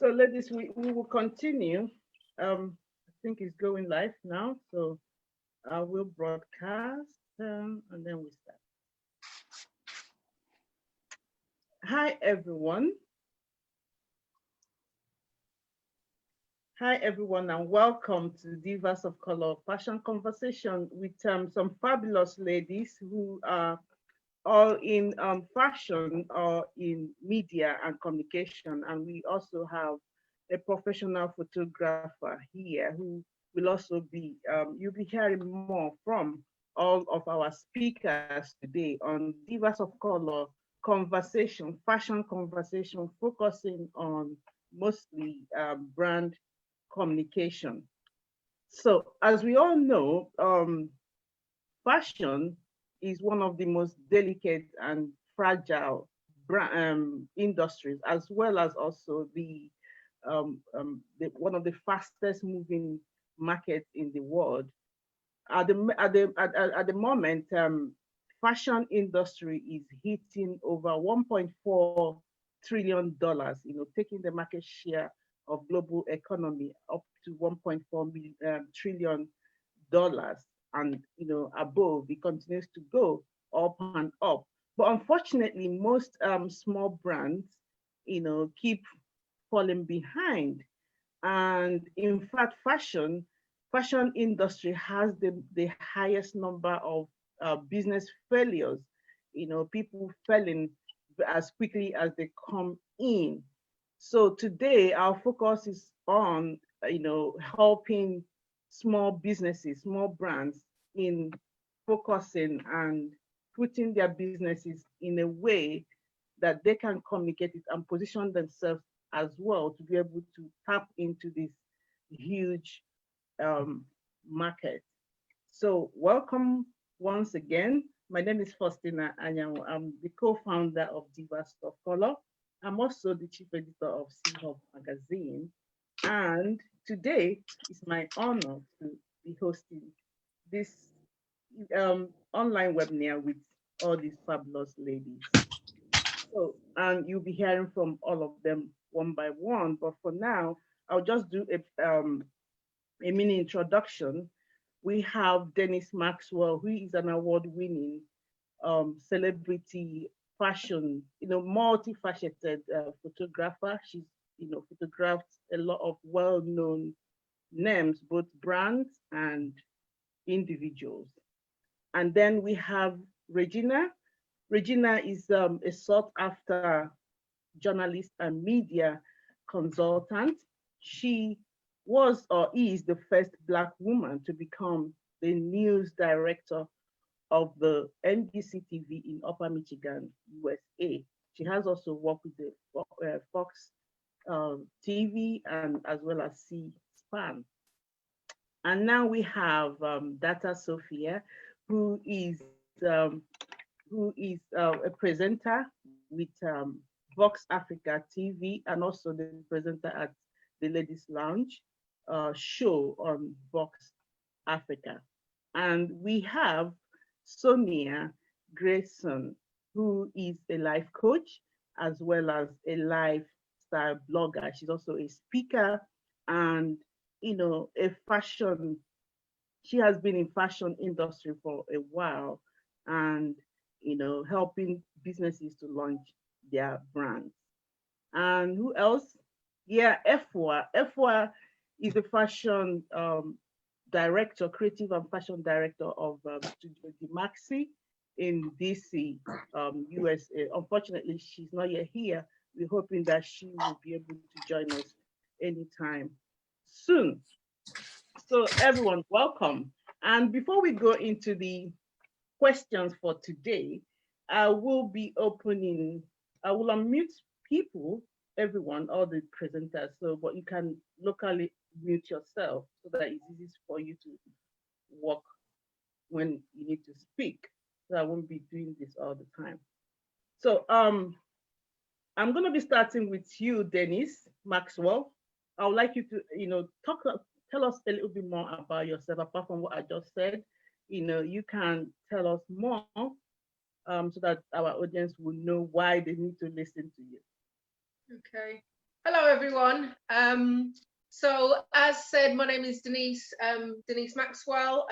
So ladies, we will continue. I think it's going live now. So I will broadcast and then we start. Hi everyone. Hi everyone and welcome to Divas of Color Fashion Conversation with some fabulous ladies who are all in fashion or in media and communication. And we also have a professional photographer here who will also be, you'll be hearing more from all of our speakers today on Divas of Color conversation, fashion conversation, focusing on mostly brand communication. So as we all know, fashion is one of the most delicate and fragile industries, as well as also one of the fastest moving markets in the world. At the moment, fashion industry is hitting over 1.4 trillion dollars. Taking the market share of global economy up to 1.4 trillion dollars, and above. It continues to go up and up. But unfortunately, most small brands, keep falling behind. And in fact, fashion industry has the highest number of business failures. People failing as quickly as they come in. So today our focus is on helping small businesses, small brands in focusing and putting their businesses in a way that they can communicate it and position themselves as well to be able to tap into this huge um, market. So welcome once again. My name is Faustina Anyanwu. I'm the co-founder of Divas of Color. I'm also the chief editor of C-Hub magazine. And today is my honor to be hosting this online webinar with all these fabulous ladies. So, and you'll be hearing from all of them one by one. But for now, I'll just do a mini introduction. We have Dennis Maxwell, who is an award-winning celebrity fashion, multifaceted photographer. She's, photographed a lot of well-known names, both brands and individuals. And then we have Regina. Regina is a sought after journalist and media consultant. She was or is the first Black woman to become the news director of the NBC TV in Upper Michigan, USA. She has also worked with the Fox TV and as well as C-SPAN. And now we have Data Sophia, who is a presenter with Vox Africa TV and also the presenter at the Ladies Lounge show on Vox Africa. And we have Sonia Grayson, who is a life coach as well as a lifestyle blogger. She's also a speaker and a fashion. She has been in fashion industry for a while and helping businesses to launch their brands. And who else? Yeah, Efwa. Efwa is the fashion director, creative and fashion director of Studio Maxi in DC, USA. Unfortunately, she's not yet here. We're hoping that she will be able to join us anytime soon. So everyone, welcome. And before we go into the questions for today, I will unmute people, everyone, all the presenters. So, but you can locally mute yourself so that it's easy for you to work when you need to speak. So I won't be doing this all the time. So I'm going to be starting with you, Dennis Maxwell. I would like you to, tell us a little bit more about yourself, apart from what I just said. You can tell us more so that our audience will know why they need to listen to you. Okay. Hello, everyone. So, as said, my name is Denise Maxwell.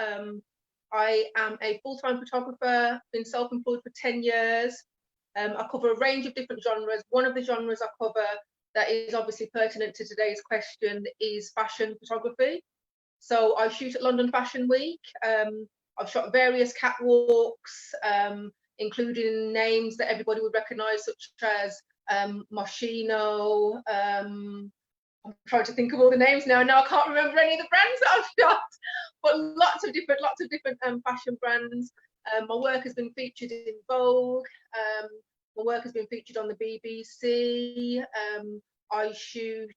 I am a full-time photographer, been self-employed for 10 years. I cover a range of different genres. One of the genres I cover that is obviously pertinent to today's question is fashion photography. So I shoot at London Fashion Week. I've shot various catwalks, including names that everybody would recognise, such as Moschino. I'm trying to think of all the names now. Now I can't remember any of the brands that I've shot, but lots of different fashion brands. My work has been featured in Vogue. My work has been featured on the BBC. I shoot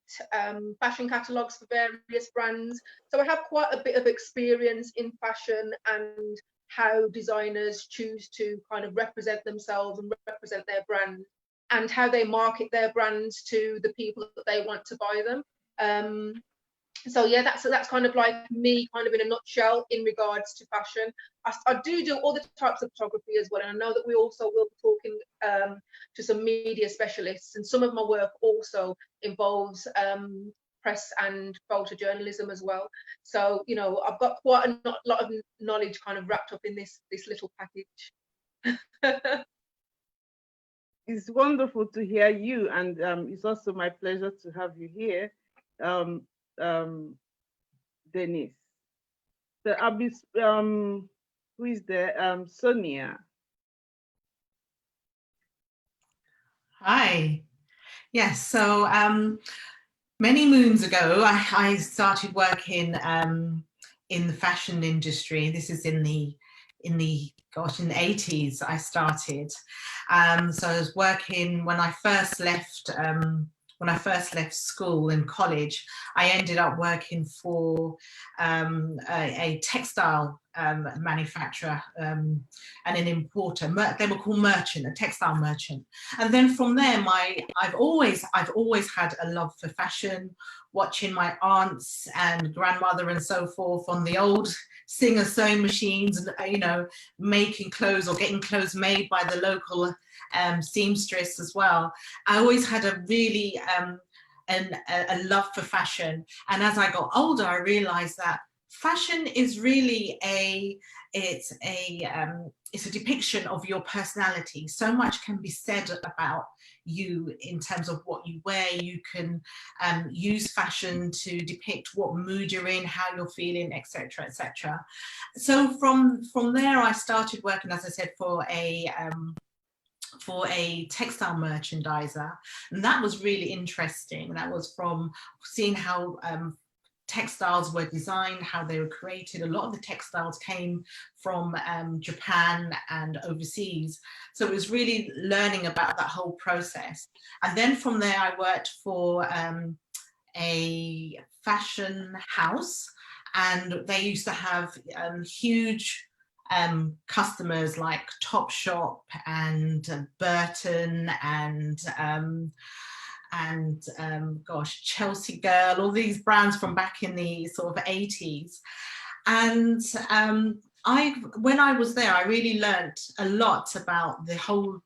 fashion catalogues for various brands. So I have quite a bit of experience in fashion and how designers choose to kind of represent themselves and represent their brand, and how they market their brands to the people that they want to buy them. So yeah, that's kind of like me, kind of in a nutshell, in regards to fashion. I do other types of photography as well, and I know that we also will be talking to some media specialists, and some of my work also involves press and photojournalism as well. So you know, I've got quite a lot of knowledge kind of wrapped up in this little package. It's wonderful to hear you, and it's also my pleasure to have you here, um, Denise. So I'll be, who is there? Sonia. Hi. Yes, so many moons ago, I started working in the fashion industry. This is in the 80s I started. So I was working when I first left school and college. I ended up working for a textile manufacturer and an importer. They were called merchant, a textile merchant. And then from there, I've always had a love for fashion, watching my aunts and grandmother and so forth on the old Singer sewing machines, you know, making clothes or getting clothes made by the local seamstress as well. I always had a really a love for fashion, and as I got older, I realized that fashion is really it's a depiction of your personality. So much can be said about you in terms of what you wear. You can use fashion to depict what mood you're in, how you're feeling, etc., etc. So from there, I started working, as I said, for a textile merchandiser, and that was really interesting. That was from seeing how textiles were designed, how they were created. A lot of the textiles came from Japan and overseas. So it was really learning about that whole process. And then from there, I worked for a fashion house, and they used to have huge customers like Topshop and Burton and gosh, Chelsea Girl, all these brands from back in the sort of 80s. And when I was there, I really learned a lot about the whole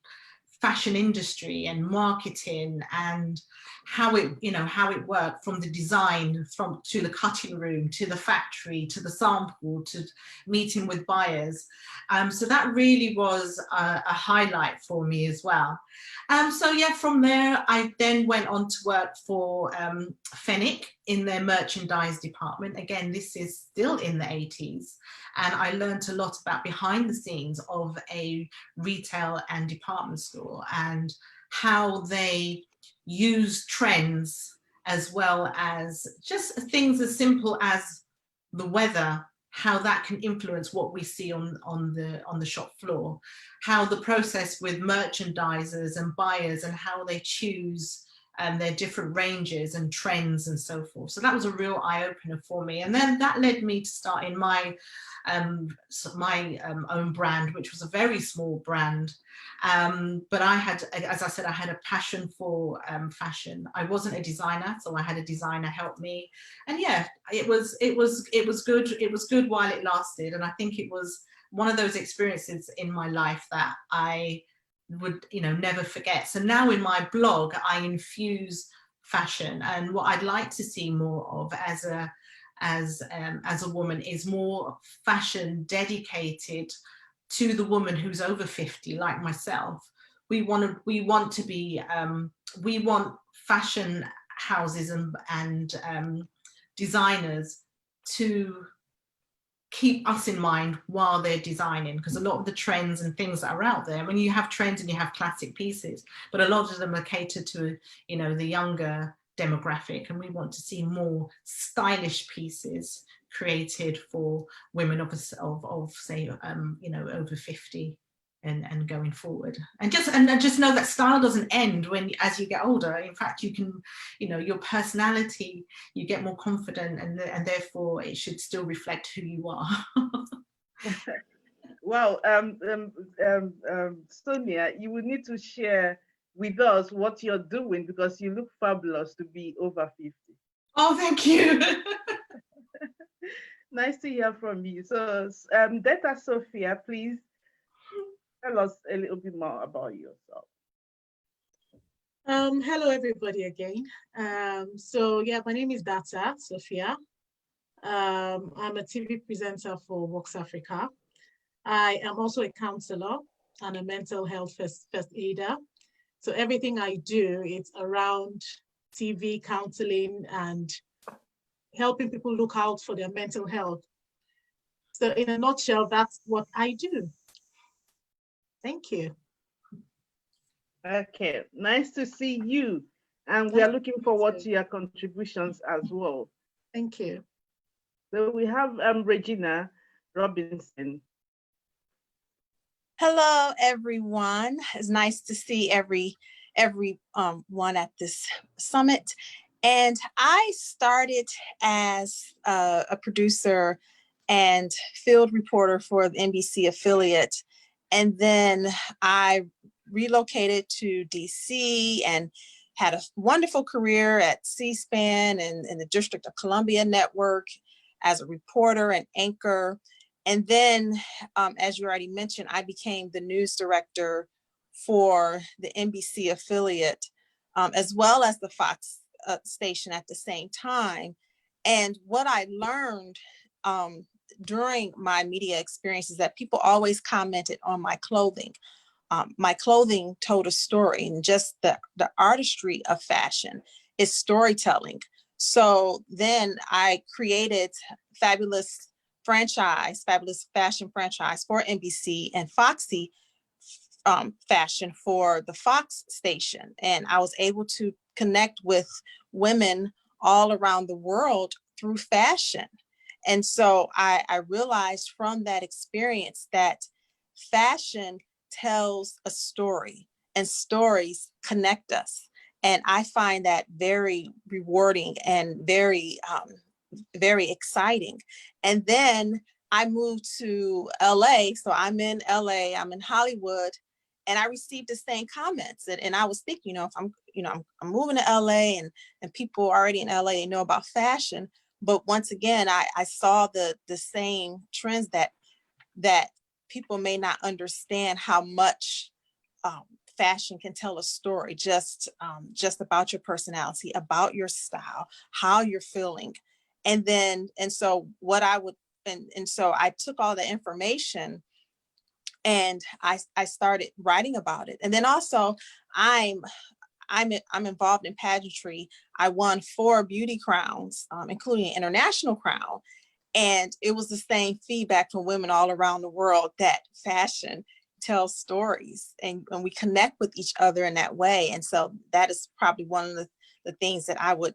fashion industry and marketing, and how it worked, from the design, to the cutting room, to the factory, to the sample, to meeting with buyers. So that really was a highlight for me as well. So yeah, from there I then went on to work for Fenwick in their merchandise department. Again, this is still in the 80s, and I learned a lot about behind the scenes of a retail and department store, and how they use trends, as well as just things as simple as the weather, how that can influence what we see on the shop floor, how the process with merchandisers and buyers, and how they choose their different ranges and trends and so forth. So that was a real eye-opener for me, and then that led me to starting my own brand, which was a very small brand. But I had, as I said, I had a passion for fashion. I wasn't a designer, so I had a designer help me, and yeah, it was good. It was good while it lasted, and I think it was one of those experiences in my life that I would, never forget. So now in my blog, I infuse fashion. And what I'd like to see more of as a woman is more fashion dedicated to the woman who's over 50, like myself. We want fashion houses and designers to keep us in mind while they're designing, because a lot of the trends and things that are out there, when you have trends and you have classic pieces, but a lot of them are catered to, you know, the younger demographic, and we want to see more stylish pieces created for women of say you know, over 50 and going forward. And just know that style doesn't end as you get older. In fact, you can, you know, your personality, you get more confident, and therefore it should still reflect who you are. Well, Sonia, you will need to share with us what you're doing, because you look fabulous to be over 50. Oh, thank you. Nice to hear from you. So, Data Sophia, please tell us a little bit more about yourself. Hello, everybody again. So yeah, my name is Data Sophia. I'm a TV presenter for Vox Africa. I am also a counselor and a mental health first aider. So everything I do, it's around TV counseling and helping people look out for their mental health. So in a nutshell, that's what I do. Thank you. Okay, nice to see you. And we are looking forward to your contributions as well. Thank you. So we have Regina Robinson. Hello, everyone. It's nice to see everyone at this summit. And I started as a producer and field reporter for the NBC affiliate. And then I relocated to DC and had a wonderful career at C-SPAN and in the District of Columbia Network as a reporter and anchor. And then, as you already mentioned, I became the news director for the NBC affiliate, as well as the Fox station at the same time. And what I learned during my media experience is that people always commented on my clothing. My clothing told a story, and just the artistry of fashion is storytelling. So then I created fabulous fashion franchise for NBC and Foxy fashion for the Fox station. And I was able to connect with women all around the world through fashion. And so I realized from that experience that fashion tells a story and stories connect us. And I find that very rewarding and very exciting. And then I moved to LA. So I'm in LA, I'm in Hollywood, and I received the same comments. And I was thinking, if I'm moving to LA and people already in LA know about fashion. But once again, I saw the same trends that people may not understand how much fashion can tell a story just about your personality, about your style, how you're feeling. And so I took all the information and I started writing about it. And then also I'm involved in pageantry. I won 4 beauty crowns, including an international crown. And it was the same feedback from women all around the world that fashion tells stories and we connect with each other in that way. And so that is probably one of the things that I would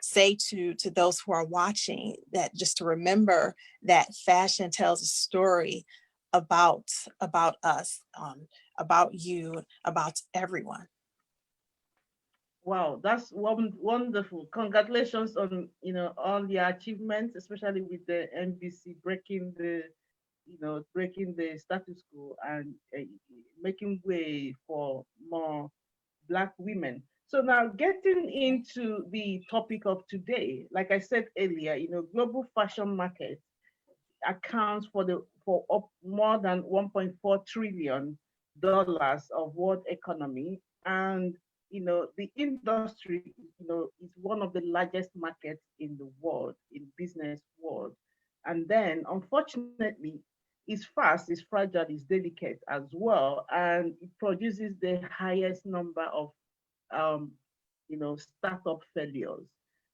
say to those who are watching, that just to remember that fashion tells a story about us, about you, about everyone. Wow, that's wonderful. Congratulations on all your achievements, especially with the NBC breaking the status quo and making way for more Black women. So now getting into the topic of today, like I said earlier, global fashion market accounts for more than $1.4 trillion of world economy, and the industry, is one of the largest markets in the world, in business world. And then, unfortunately, it's fast, it's fragile, it's delicate as well, and it produces the highest number of, um, startup failures.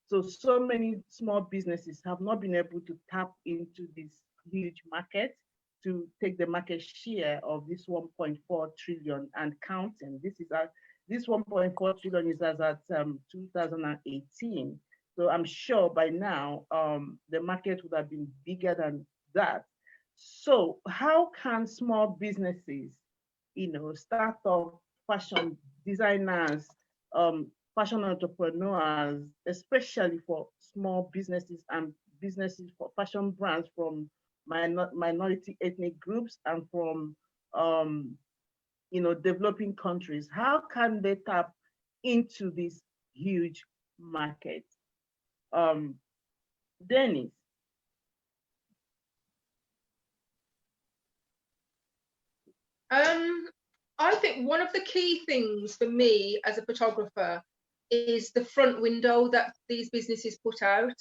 So many small businesses have not been able to tap into this huge market to take the market share of this 1.4 trillion and counting. This 1.4 trillion is as at 2018. So I'm sure by now the market would have been bigger than that. So how can small businesses, startup fashion designers, fashion entrepreneurs, especially for small businesses and businesses for fashion brands from minority ethnic groups and from developing countries, how can they tap into this huge market? Dennis. I think one of the key things for me as a photographer is the front window that these businesses put out.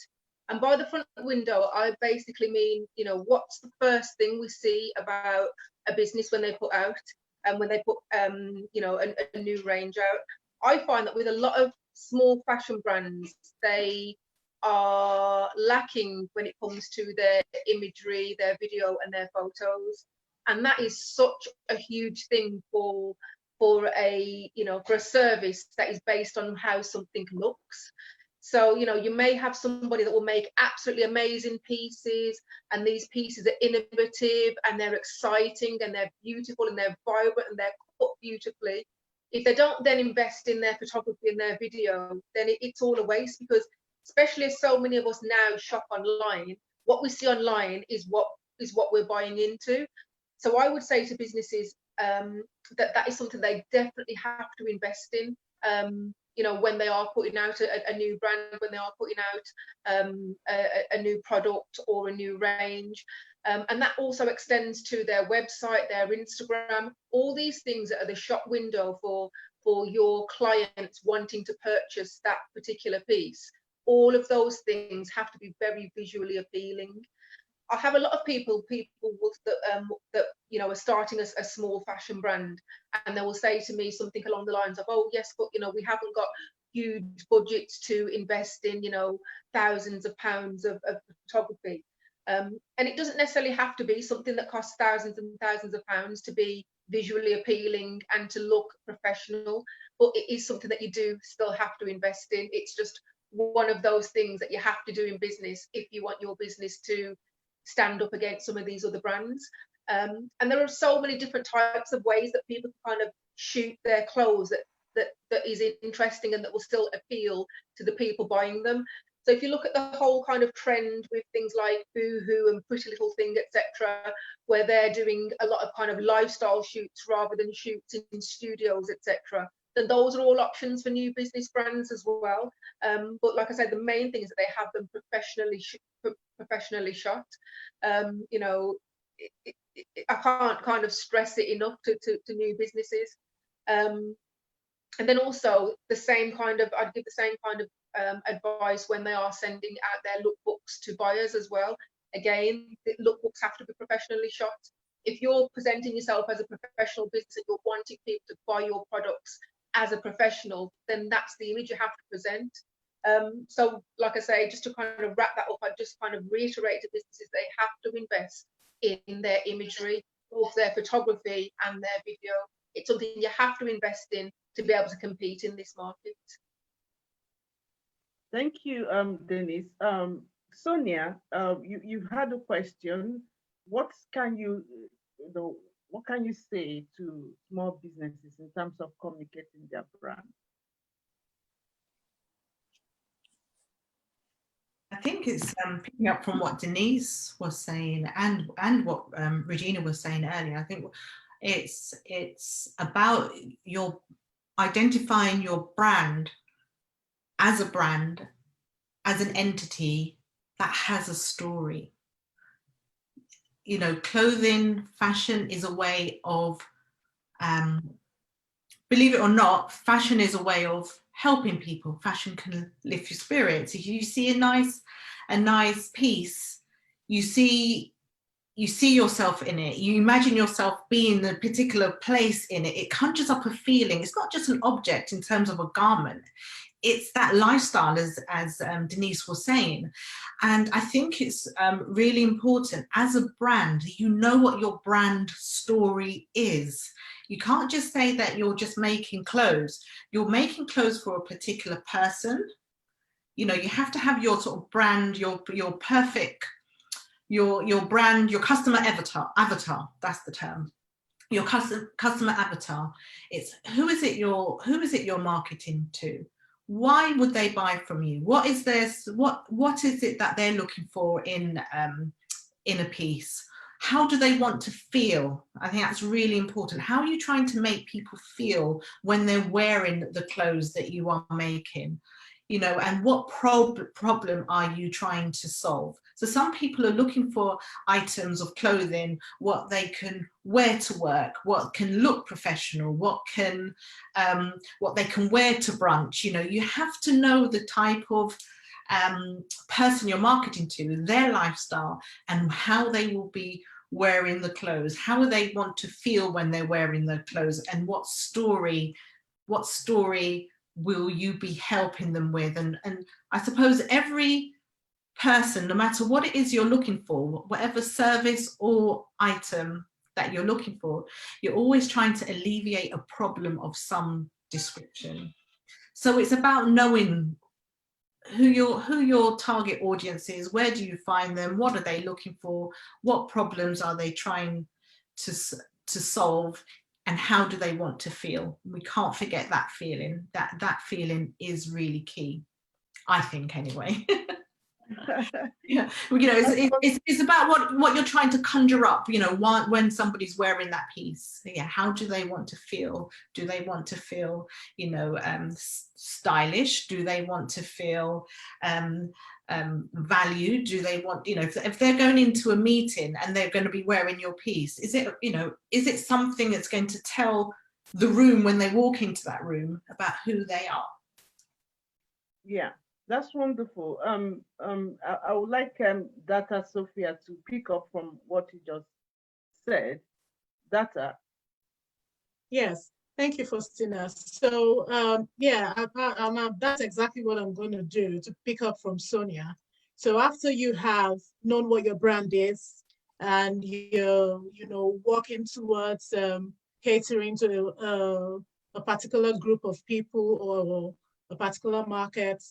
And by the front window, I basically mean, what's the first thing we see about a business when they put out and when they put, a new range out. I find that with a lot of small fashion brands, they are lacking when it comes to their imagery, their video and their photos. And that is such a huge thing for a service that is based on how something looks. So you may have somebody that will make absolutely amazing pieces, and these pieces are innovative and they're exciting and they're beautiful and they're vibrant and they're cut beautifully. If they don't then invest in their photography and their video, then it's all a waste, because especially as so many of us now shop online, what we see online is what we're buying into. So I would say to businesses that is something they definitely have to invest in, when they are putting out a new brand, when they are putting out a new product or a new range. And that also extends to their website, their Instagram, all these things that are the shop window for your clients wanting to purchase that particular piece. All of those things have to be very visually appealing. I have a lot of people that are starting a small fashion brand, and they will say to me something along the lines of, "Oh yes, but we haven't got huge budgets to invest in thousands of pounds of photography." And it doesn't necessarily have to be something that costs thousands and thousands of pounds to be visually appealing and to look professional, but it is something that you do still have to invest in. It's just one of those things that you have to do in business if you want your business to stand up against some of these other brands. And there are so many different types of ways that people can kind of shoot their clothes that is interesting and that will still appeal to the people buying them. So if you look at the whole kind of trend with things like Boohoo and Pretty Little Thing, etc., where they're doing a lot of kind of lifestyle shoots rather than shoots in studios, etc., then those are all options for new business brands as well. But like I said, the main thing is that they have them professionally shot. I can't kind of stress it enough to new businesses. And then also I'd give the same kind of advice when they are sending out their lookbooks to buyers as well. Again, the lookbooks have to be professionally shot. If you're presenting yourself as a professional business and you're wanting people to buy your products as a professional, then that's the image you have to present. So like I say, just to kind of wrap that up, I just kind of reiterate to businesses they have to invest in their imagery, both their photography and their video. It's something you have to invest in to be able to compete in this market. Thank you, Dennis. Sonia, you've had a question. What can you say to small businesses in terms of communicating their brand? I think it's picking up from what Denise was saying and what Regina was saying earlier. I think it's about your identifying your brand, as an entity that has a story. Clothing, fashion is a way of believe it or not, fashion is a way of helping people. Fashion can lift your spirits. If you see a nice piece, you see yourself in it, you imagine yourself being a particular place in it, it conjures up a feeling. It's not just an object in terms of a garment, it's that lifestyle, as Denise was saying. And I think it's really important as a brand, you know what your brand story is. You can't just say that you're just making clothes. You're making clothes for a particular person. You know, you have to have your sort of brand, your perfect, your brand, your customer avatar, that's the term. Your customer avatar. It's who is it you're marketing to? Why would they buy from you? What is this? What is it that they're looking for in a piece? How do they want to feel? I think that's really important. How are you trying to make people feel when they're wearing the clothes that you are making? You know, and what problem are you trying to solve? So some people are looking for items of clothing, what they can wear to work, what can look professional, what they can wear to brunch. You know, you have to know the type of person you're marketing to, their lifestyle, and how they will be wearing the clothes. How do they want to feel when they're wearing the clothes, and what story will you be helping them with? And I suppose every person, no matter what it is you're looking for, whatever service or item that you're looking for, you're always trying to alleviate a problem of some description. So it's about knowing who your target audience is, where do you find them, what are they looking for, what problems are they trying to solve, and how do they want to feel. We can't forget that feeling. That feeling is really key, I think, anyway. Yeah, you know, it's about what you're trying to conjure up, you know, when somebody's wearing that piece. Yeah, how do they want to feel? Do they want to feel, you know, stylish? Do they want to feel valued? Do they want, you know, if they're going into a meeting and they're going to be wearing your piece, is it, you know, is it something that's going to tell the room when they walk into that room about who they are? Yeah. That's wonderful. I would like Data Sophia to pick up from what you just said. Data. Yes, thank you, Faustina. So yeah, that's exactly what I'm going to do, to pick up from Sonia. So after you have known what your brand is, and you're, you know, working towards catering to a particular group of people or a particular market,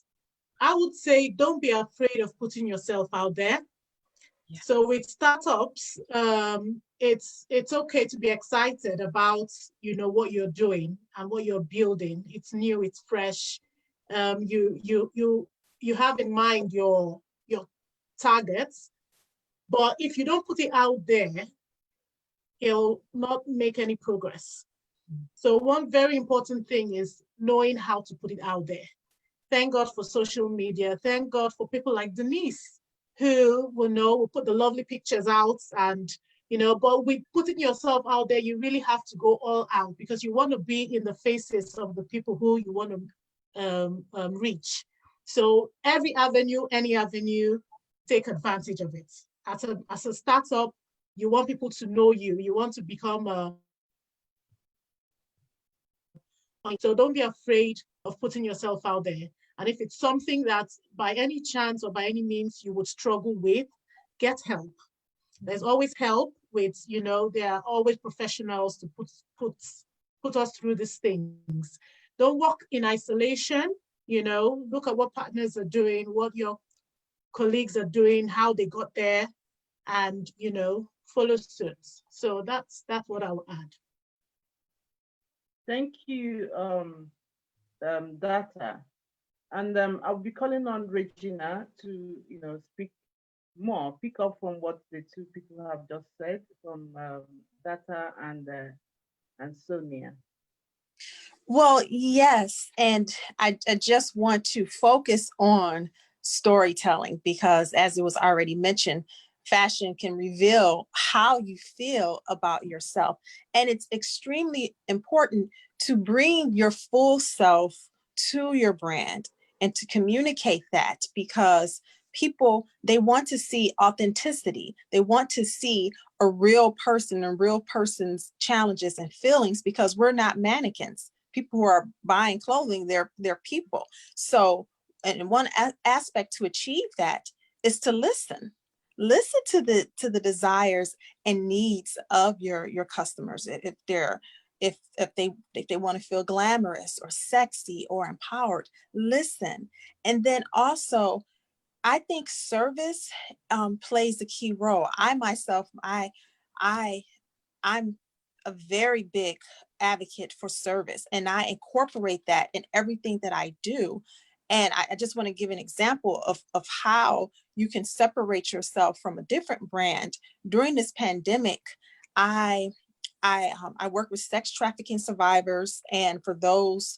I would say don't be afraid of putting yourself out there. Yeah. So with startups, it's okay to be excited about, you know, what you're doing and what you're building. It's new, it's fresh. You have in mind your targets, but if you don't put it out there, it'll not make any progress. So one very important thing is knowing how to put it out there. Thank God for social media. Thank God for people like Denise, who will put the lovely pictures out, and, you know, but with putting yourself out there, you really have to go all out, because you want to be in the faces of the people who you want to reach. So every avenue, any avenue, take advantage of it. As a startup, you want people to know you. You want to become so don't be afraid of putting yourself out there. And if it's something that by any chance or by any means you would struggle with, get help. There's always help with, you know, there are always professionals to put us through these things. Don't work in isolation, you know, look at what partners are doing, what your colleagues are doing, how they got there, and, you know, follow suit. So that's what I will add. Thank you, Data. And I'll be calling on Regina to, you know, pick up from what the two people have just said, from Data and Sonia. Well, yes, and I just want to focus on storytelling, because as it was already mentioned, fashion can reveal how you feel about yourself. And it's extremely important to bring your full self to your brand and to communicate that, because people, they want to see authenticity. They want to see a real person and real person's challenges and feelings, because we're not mannequins. People who are buying clothing, they're people. So, and one aspect to achieve that is to listen to the desires and needs of your customers. If they want to feel glamorous or sexy or empowered, listen. And then also, I think service plays a key role. I myself, I'm a very big advocate for service, and I incorporate that in everything that I do. And I just want to give an example of how you can separate yourself from a different brand. During this pandemic, I work with sex trafficking survivors, and for those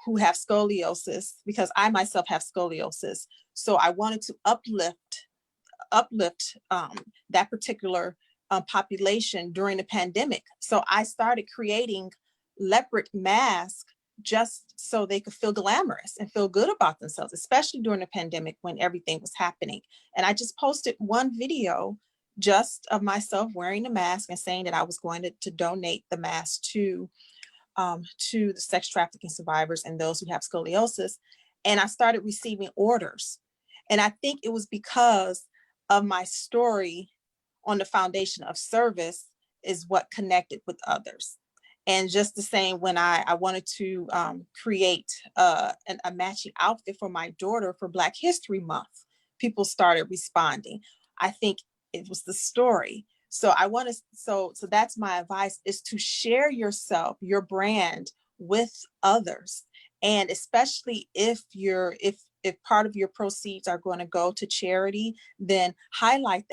who have scoliosis, because I myself have scoliosis. So I wanted to uplift that particular population during the pandemic. So I started creating leopard masks just so they could feel glamorous and feel good about themselves, especially during the pandemic when everything was happening. And I just posted one video just of myself wearing the mask and saying that I was going to donate the mask to the sex trafficking survivors and those who have scoliosis. And I started receiving orders. And I think it was because of my story on the foundation of service is what connected with others. And just the same, when I wanted to create a matching outfit for my daughter for Black History Month, people started responding. I think it was the story. So so that's my advice, is to share yourself, your brand, with others. And especially if part of your proceeds are going to go to charity, then highlight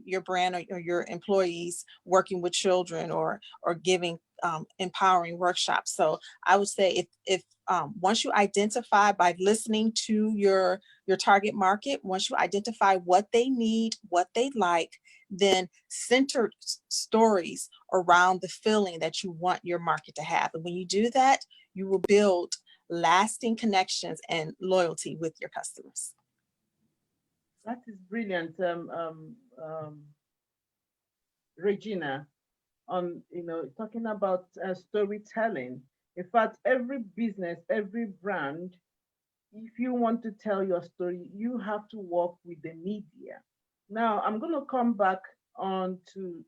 your brand or your employees working with children or giving empowering workshops. So I would say if once you identify by listening to your target market, once you identify what they need, what they like, then center stories around the feeling that you want your market to have. And when you do that, you will build lasting connections and loyalty with your customers. That is brilliant, Regina, on talking about storytelling. In fact, every business, every brand, if you want to tell your story, you have to work with the media. Now, I'm going to come back on to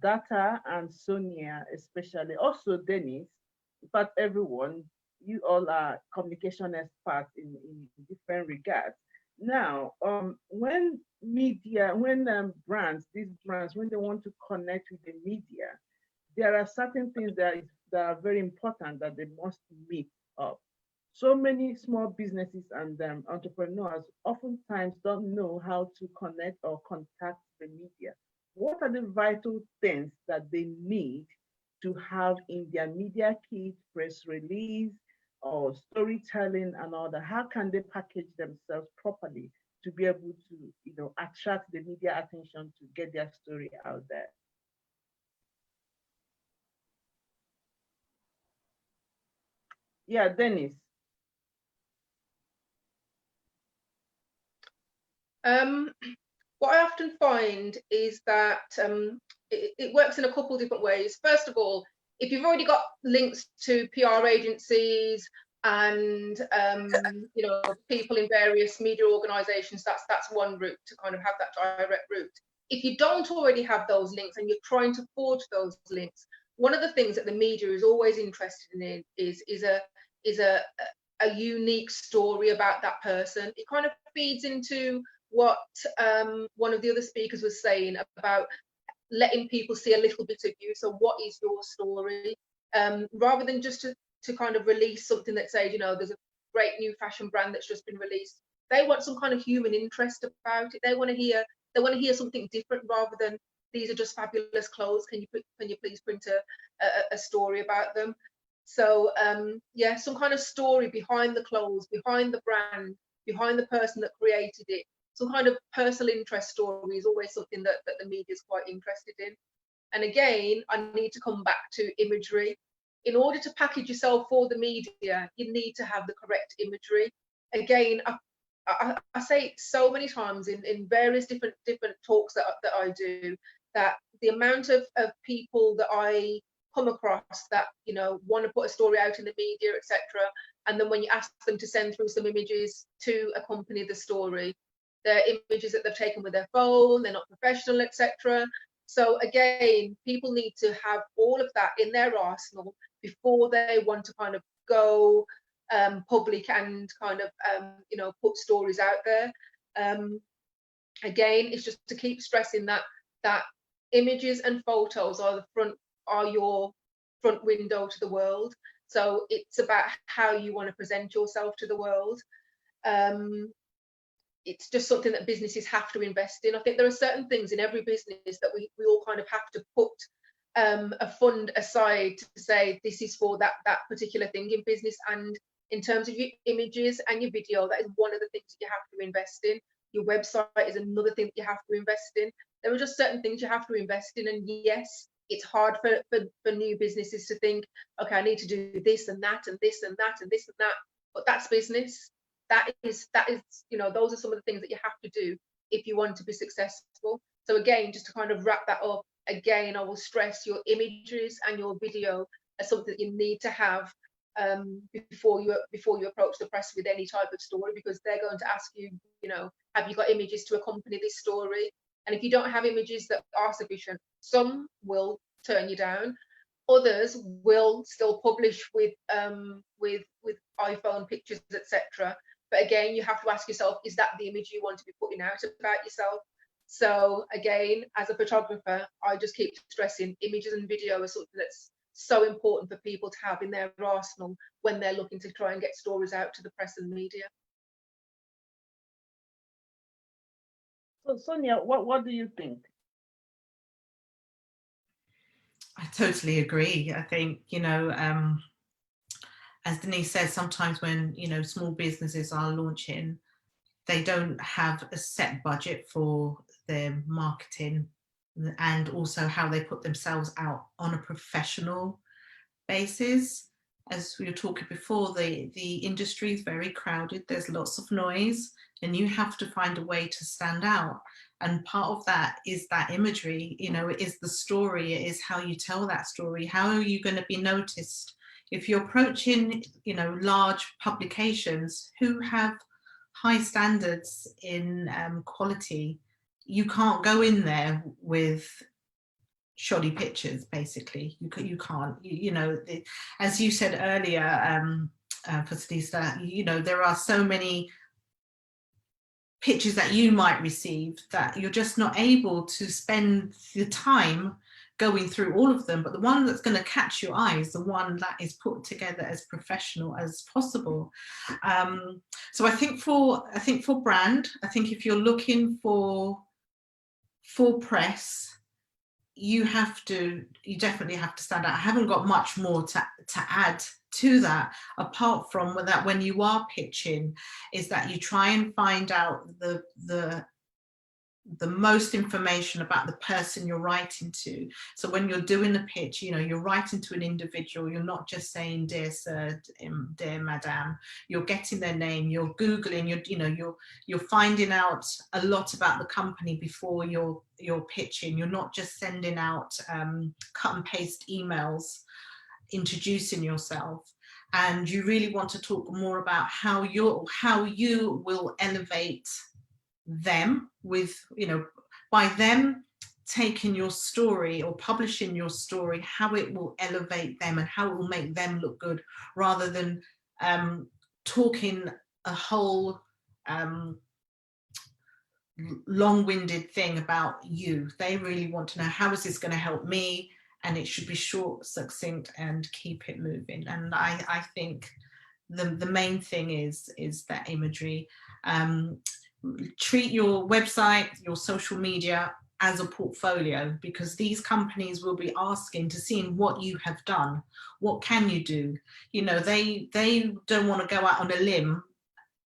Data and Sonia, especially, also Dennis. In fact, everyone, you all are communication experts in different regards. Now, when brands, when they want to connect with the media, there are certain things that are very important that they must meet up. So many small businesses and entrepreneurs oftentimes don't know how to connect or contact the media. What are the vital things that they need to have in their media kit, press release, or storytelling and all that? How can they package themselves properly to be able to, attract the media attention to get their story out there? Yeah, Dennis. What I often find is that it works in a couple different ways. First of all, if you've already got links to PR agencies and people in various media organizations, that's one route to kind of have that direct route. If you don't already have those links and you're trying to forge those links, one of the things that the media is always interested in is a unique story about that person. It kind of feeds into what one of the other speakers was saying about letting people see a little bit of you. So what is your story? Rather than just to kind of release something that says, there's a great new fashion brand that's just been released. They want some kind of human interest about it. They want to hear something different rather than these are just fabulous clothes. Can you please print a story about them? So yeah, some kind of story behind the clothes, behind the brand, behind the person that created it. Some kind of personal interest story is always something that the media is quite interested in. And again, I need to come back to imagery. in order to package yourself for the media, you need to have the correct imagery. Again, I say it so many times in various different talks that I do, that the amount of people that I come across that, you know, want to put a story out in the media, etc., and then when you ask them to send through some images to accompany the story, they're images that they've taken with their phone, they're not professional, etc. So again, people need to have all of that in their arsenal before they want to kind of go public and kind of you know, put stories out there. Again, it's just to keep stressing that images and photos are your front window to the world. So it's about how you want to present yourself to the world. It's just something that businesses have to invest in. I think there are certain things in every business that we all kind of have to put a fund aside to say this is for that particular thing in business. And in terms of your images and your video, that is one of the things that you have to invest in. Your website is another thing that you have to invest in. There are just certain things you have to invest in. And yes, it's hard for new businesses to think, okay, I need to do this and that and this and that and this and that. But that's business. That is, you know, those are some of the things that you have to do if you want to be successful. So again, just to kind of wrap that up, again, I will stress your images and your video as something that you need to have before you approach the press with any type of story, because they're going to ask you, you know, have you got images to accompany this story? And if you don't have images that are sufficient, some will turn you down. Others will still publish with iPhone pictures, etc. But again, you have to ask yourself, is that the image you want to be putting out about yourself? So again, as a photographer, I just keep stressing images and video are something that's so important for people to have in their arsenal when they're looking to try and get stories out to the press and media. So Sonia, what do you think? I totally agree. I think, you know, as Denise says, sometimes when, you know, small businesses are launching, they don't have a set budget for their marketing and also how they put themselves out on a professional basis. As we were talking before, the industry is very crowded, there's lots of noise, and you have to find a way to stand out. And part of that is that imagery, you know, it is the story, it is how you tell that story. How are you going to be noticed? If you're approaching, you know, large publications who have high standards in quality, you can't go in there with shoddy pictures. Basically, you can't. You know, as you said earlier, Fasilisa, you know, there are so many pictures that you might receive that you're just not able to spend the time going through all of them, but the one that's going to catch your eye is the one that is put together as professional as possible. So I think for brand, I think if you're looking for press, you definitely have to stand out. I haven't got much more to add to that, apart from that when you are pitching, is that you try and find out the most information about the person you're writing to. So when you're doing a pitch, you know, you're writing to an individual, you're not just saying dear sir, dear madam, you're getting their name, you're Googling, you're finding out a lot about the company before you're pitching. You're not just sending out cut and paste emails introducing yourself. And you really want to talk more about how you will elevate them with, you know, by them taking your story or publishing your story, how it will elevate them and how it will make them look good, rather than talking a whole long-winded thing about you. They really want to know, how is this going to help me? And it should be short, succinct, and keep it moving. And I think the main thing is that imagery. Treat your website, your social media as a portfolio, because these companies will be asking to see what you have done. What can you do? You know, they don't want to go out on a limb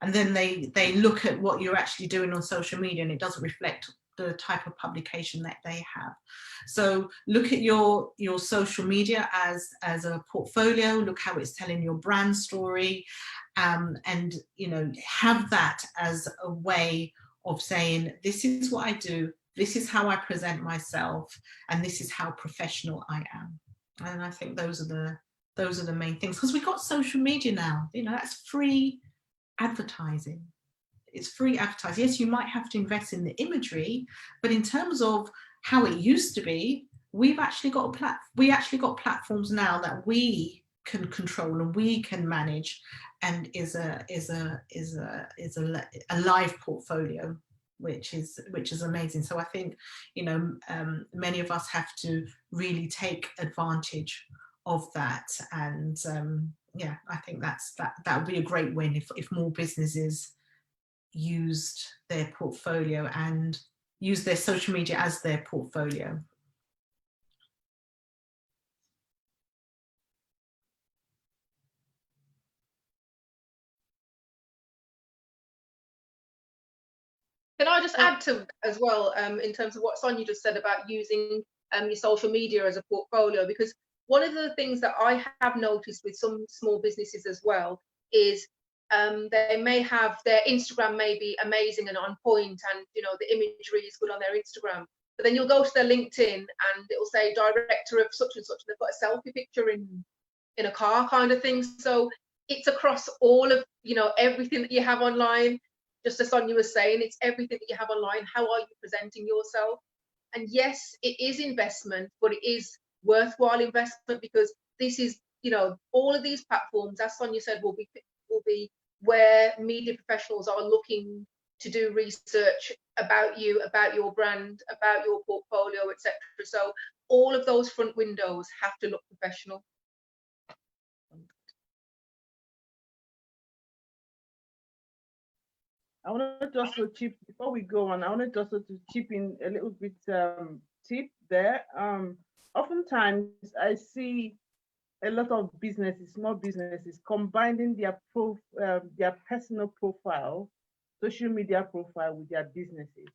and then they look at what you're actually doing on social media and it doesn't reflect the type of publication that they have. So look at your social media as a portfolio, look how it's telling your brand story, and you know, have that as a way of saying, this is what I do, this is how I present myself, and this is how professional I am. And I think those are the main things, because we've got social media now, you know, that's free advertising. It's free advertising. Yes, you might have to invest in the imagery, but in terms of how it used to be, we've actually got platforms now that we can control and we can manage, and is a live portfolio, which is amazing. So I think, you know, many of us have to really take advantage of that, and yeah, I think that would be a great win if more businesses used their portfolio and use their social media as their portfolio. Can I just add to that as well, in terms of what Sonia just said about using your social media as a portfolio? Because one of the things that I have noticed with some small businesses as well is they may have their Instagram may be amazing and on point, and you know, the imagery is good on their Instagram, but then you'll go to their LinkedIn and it will say director of such and such, and they've got a selfie picture in a car kind of thing. So it's across all of, you know, everything that you have online. Just as Sonia was saying, it's everything that you have online. How are you presenting yourself? And yes, it is investment, but it is worthwhile investment, because this is, you know, all of these platforms, as Sonia said, will be where media professionals are looking to do research about you, about your brand, about your portfolio, etc. So all of those front windows have to look professional. I wanted also chip before we go on. I wanted also to chip in a little bit tip there. Oftentimes I see a lot of businesses, small businesses, combining their personal profile, social media profile with their businesses.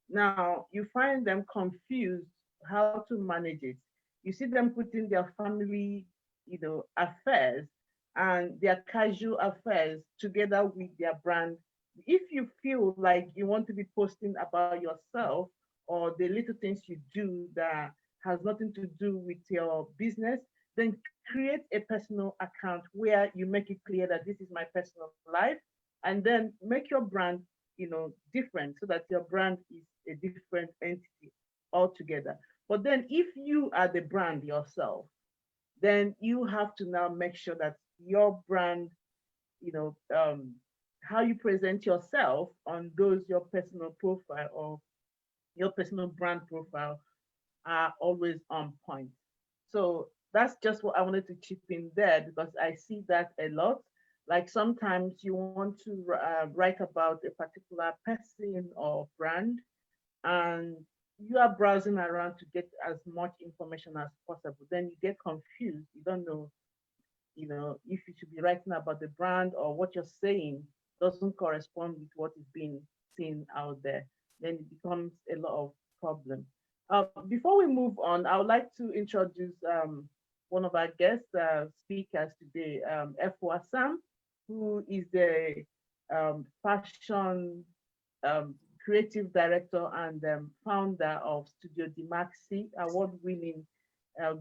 Now you find them confused how to manage it. You see them putting their family, you know, affairs and their casual affairs together with their brand. If you feel like you want to be posting about yourself or the little things you do that has nothing to do with your business, then create a personal account where you make it clear that this is my personal life, and then make your brand, you know, different, so that your brand is a different entity altogether. But then if you are the brand yourself, then you have to now make sure that your brand, you know, how you present yourself on those your personal profile or your personal brand profile are always on point. So that's just what I wanted to chip in there, because I see that a lot. Like sometimes you want to write about a particular person or brand, and you are browsing around to get as much information as possible. Then you get confused. You don't know, you know, if you should be writing about the brand or what you're saying doesn't correspond with what is being seen out there. Then it becomes a lot of problem. Before we move on, I would like to introduce one of our guest speakers today, Efwa Sam, who is the fashion creative director and founder of Studio Dimaxi, award-winning,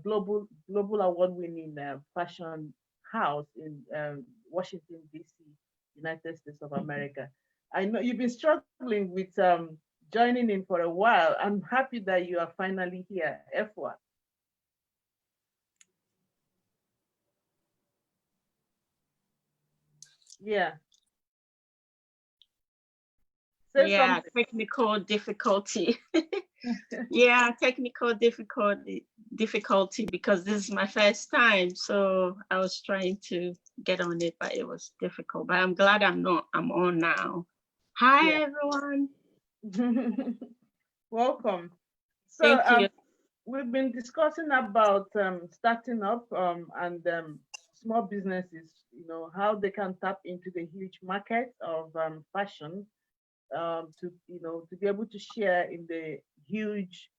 global award-winning fashion house in Washington, D.C., United States of America. I know you've been struggling with joining in for a while. I'm happy that you are finally here, Efwa. Yeah. Say Yeah, something. technical difficulty. Yeah, technical difficulty because this is my first time. So I was trying to get on it, but it was difficult. But I'm glad I'm on now. Hi, Yeah. everyone. Welcome. So Thank you. we've been discussing about starting up and small businesses, you know, how they can tap into the huge market of fashion. to to be able to share in the huge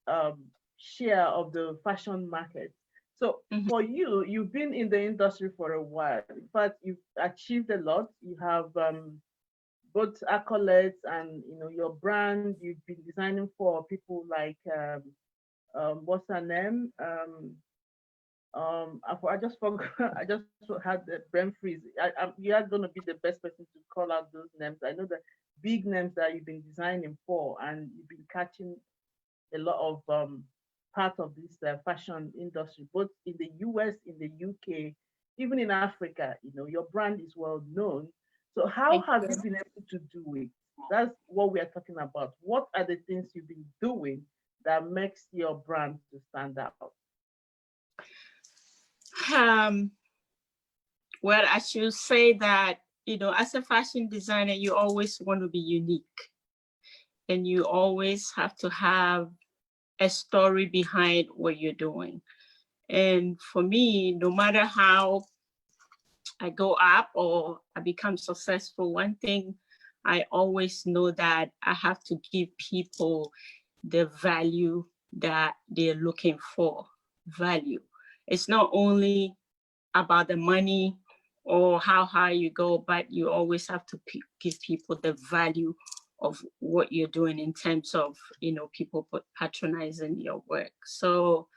um, share of the fashion market. So Mhm. for you, you've been in the industry for a while. In fact, you've achieved a lot. You have both accolades and your brand. You've been designing for people like what's her name? I just forgot. I just had the brain freeze. You are going to be the best person to call out those names. I know the big names that you've been designing for, and you've been catching a lot of part of this fashion industry, both in the US, in the UK, even in Africa. Your brand is well known. So how Thank have you. you been able to do it? That's what we are talking about. What are the things you've been doing that makes your brand to stand out? Um, well, I should say that, as a fashion designer, you always want to be unique, and you always have to have a story behind what you're doing. And for me, no matter how I go up or I become successful, one thing I always know that I have to give people the value that they're looking for. Value. It's not only about the money or how high you go, but you always have to give people the value of what you're doing in terms of, people patronizing your work. So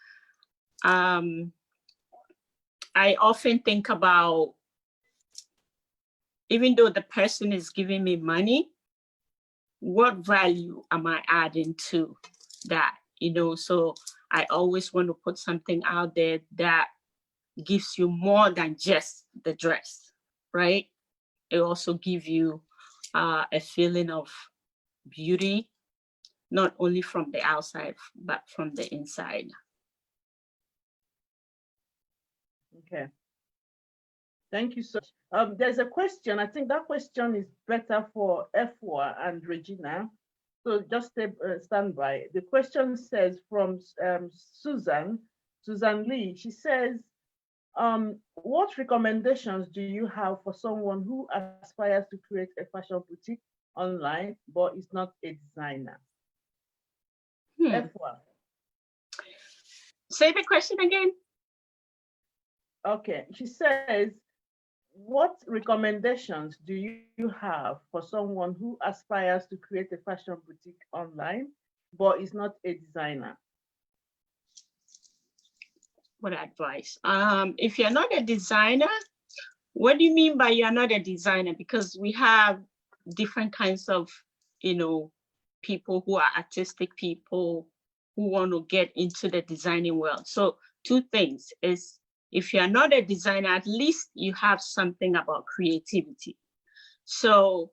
I often think about, even though the person is giving me money, what value am I adding to that? So I always want to put something out there that gives you more than just the dress, right? It also gives you a feeling of beauty, not only from the outside, but from the inside. Okay. Thank you so much. There's a question. I think that question is better for Efwa and Regina. So just stand by. The question says from Susan Lee. She says, what recommendations do you have for someone who aspires to create a fashion boutique online but is not a designer? Efwa. Say the question again. Okay. She says, what recommendations do you have for someone who aspires to create a fashion boutique online but is not a designer? What advice? If you're not a designer, what do you mean by you're not a designer? Because we have different kinds of, people who are artistic people who want to get into the designing world. So two things is, if you're not a designer, at least you have something about creativity. So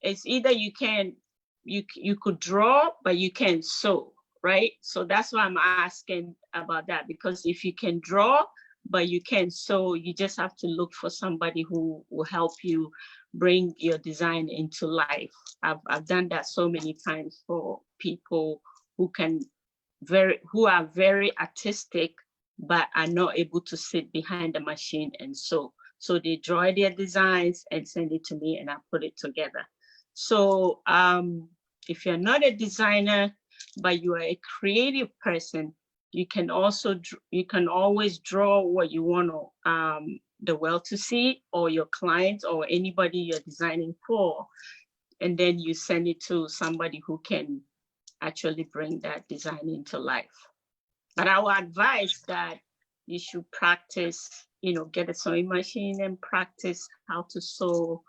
it's either you could draw, but you can sew, right? So that's why I'm asking about that, because if you can draw, but you can sew, you just have to look for somebody who will help you bring your design into life. I've done that so many times for people who are very artistic, but are not able to sit behind the machine and sew. So they draw their designs and send it to me, and I put it together. So if you're not a designer, but you are a creative person, you can always draw what you want the world to see, or your clients or anybody you're designing for, and then you send it to somebody who can actually bring that design into life. But I would advise that you should practice, get a sewing machine and practice how to sew.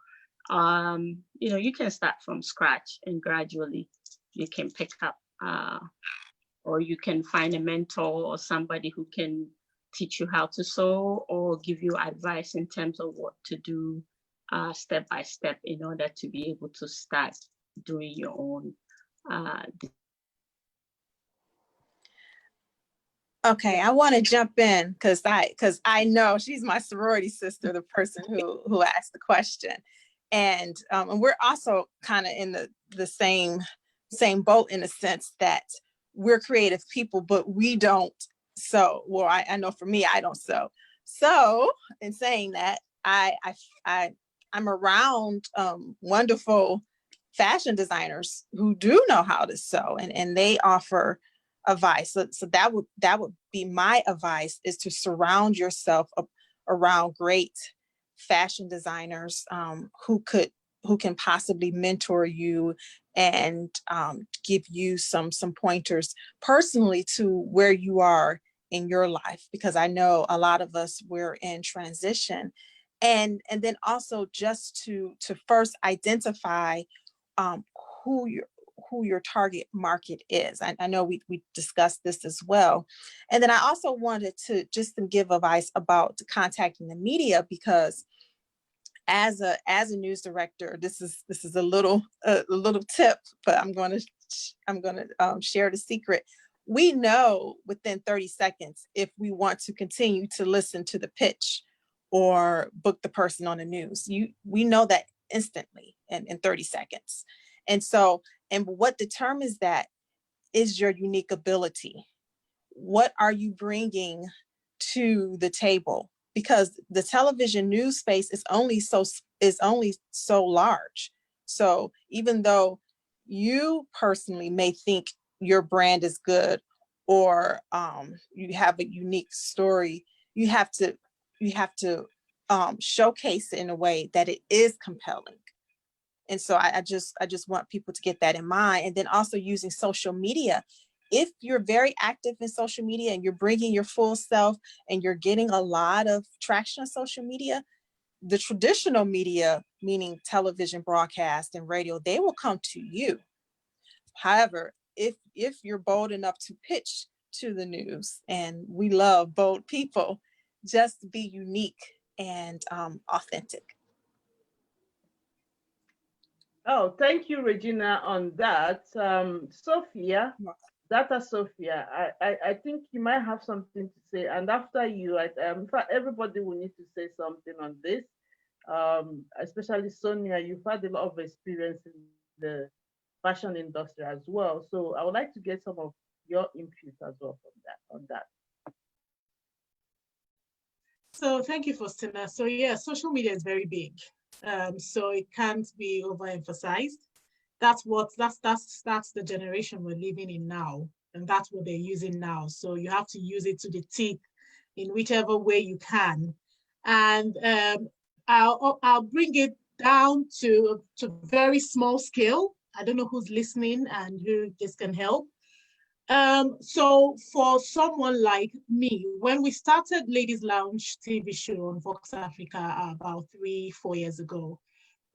You can start from scratch and gradually you can pick up, or you can find a mentor or somebody who can teach you how to sew or give you advice in terms of what to do step by step in order to be able to start doing your own. Okay, I want to jump in because I know she's my sorority sister, the person who asked the question, and we're also kind of in the same boat in the sense that we're creative people, but we don't sew. Well, I know for me, I don't sew. So in saying that, I'm around wonderful fashion designers who do know how to sew, and they offer advice. So that would be my advice, is to surround yourself around great fashion designers who can possibly mentor you and give you some pointers personally to where you are in your life, because I know a lot of us, we're in transition. And then also just to first identify who your target market is. I know we discussed this as well. And then I also wanted to just give advice about contacting the media, because as a news director, this is a little tip, but I'm going to share the secret. We know within 30 seconds if we want to continue to listen to the pitch or book the person on the news. We know that instantly in 30 seconds. And what determines that is your unique ability. What are you bringing to the table? Because the television news space is only so large. So even though you personally may think your brand is good, or you have a unique story, you have to showcase it in a way that it is compelling. And so I just want people to get that in mind. And then also using social media. If you're very active in social media and you're bringing your full self and you're getting a lot of traction on social media, the traditional media, meaning television, broadcast, and radio, they will come to you. However, if you're bold enough to pitch to the news, and we love bold people, just be unique and authentic. Oh, thank you, Regina, on that. Sophia, Data Sophia, I think you might have something to say. And after you, in fact, everybody will need to say something on this. Especially Sonia, you've had a lot of experience in the fashion industry as well. So I would like to get some of your input as well on that. So thank you, Faustina. So yeah, social media is very big. So it can't be overemphasized. That's the generation we're living in now, and that's what they're using now. So you have to use it to the teeth in whichever way you can. And I'll bring it down to very small scale. I don't know who's listening and who this can help. So for someone like me, when we started Ladies Lounge TV show on Vox Africa about 3-4 years ago,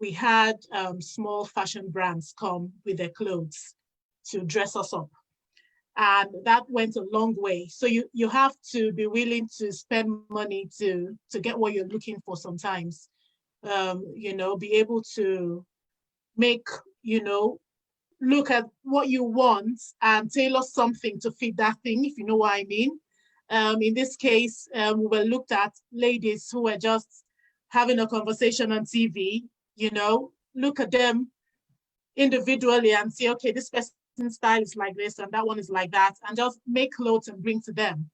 we had small fashion brands come with their clothes to dress us up. And that went a long way. So you have to be willing to spend money to get what you're looking for sometimes. Be able to make, look at what you want and tailor something to fit that thing, if you know what I mean. In this case, we were looked at ladies who were just having a conversation on TV, look at them individually and say, okay, this person's style is like this and that one is like that, and just make clothes and bring to them.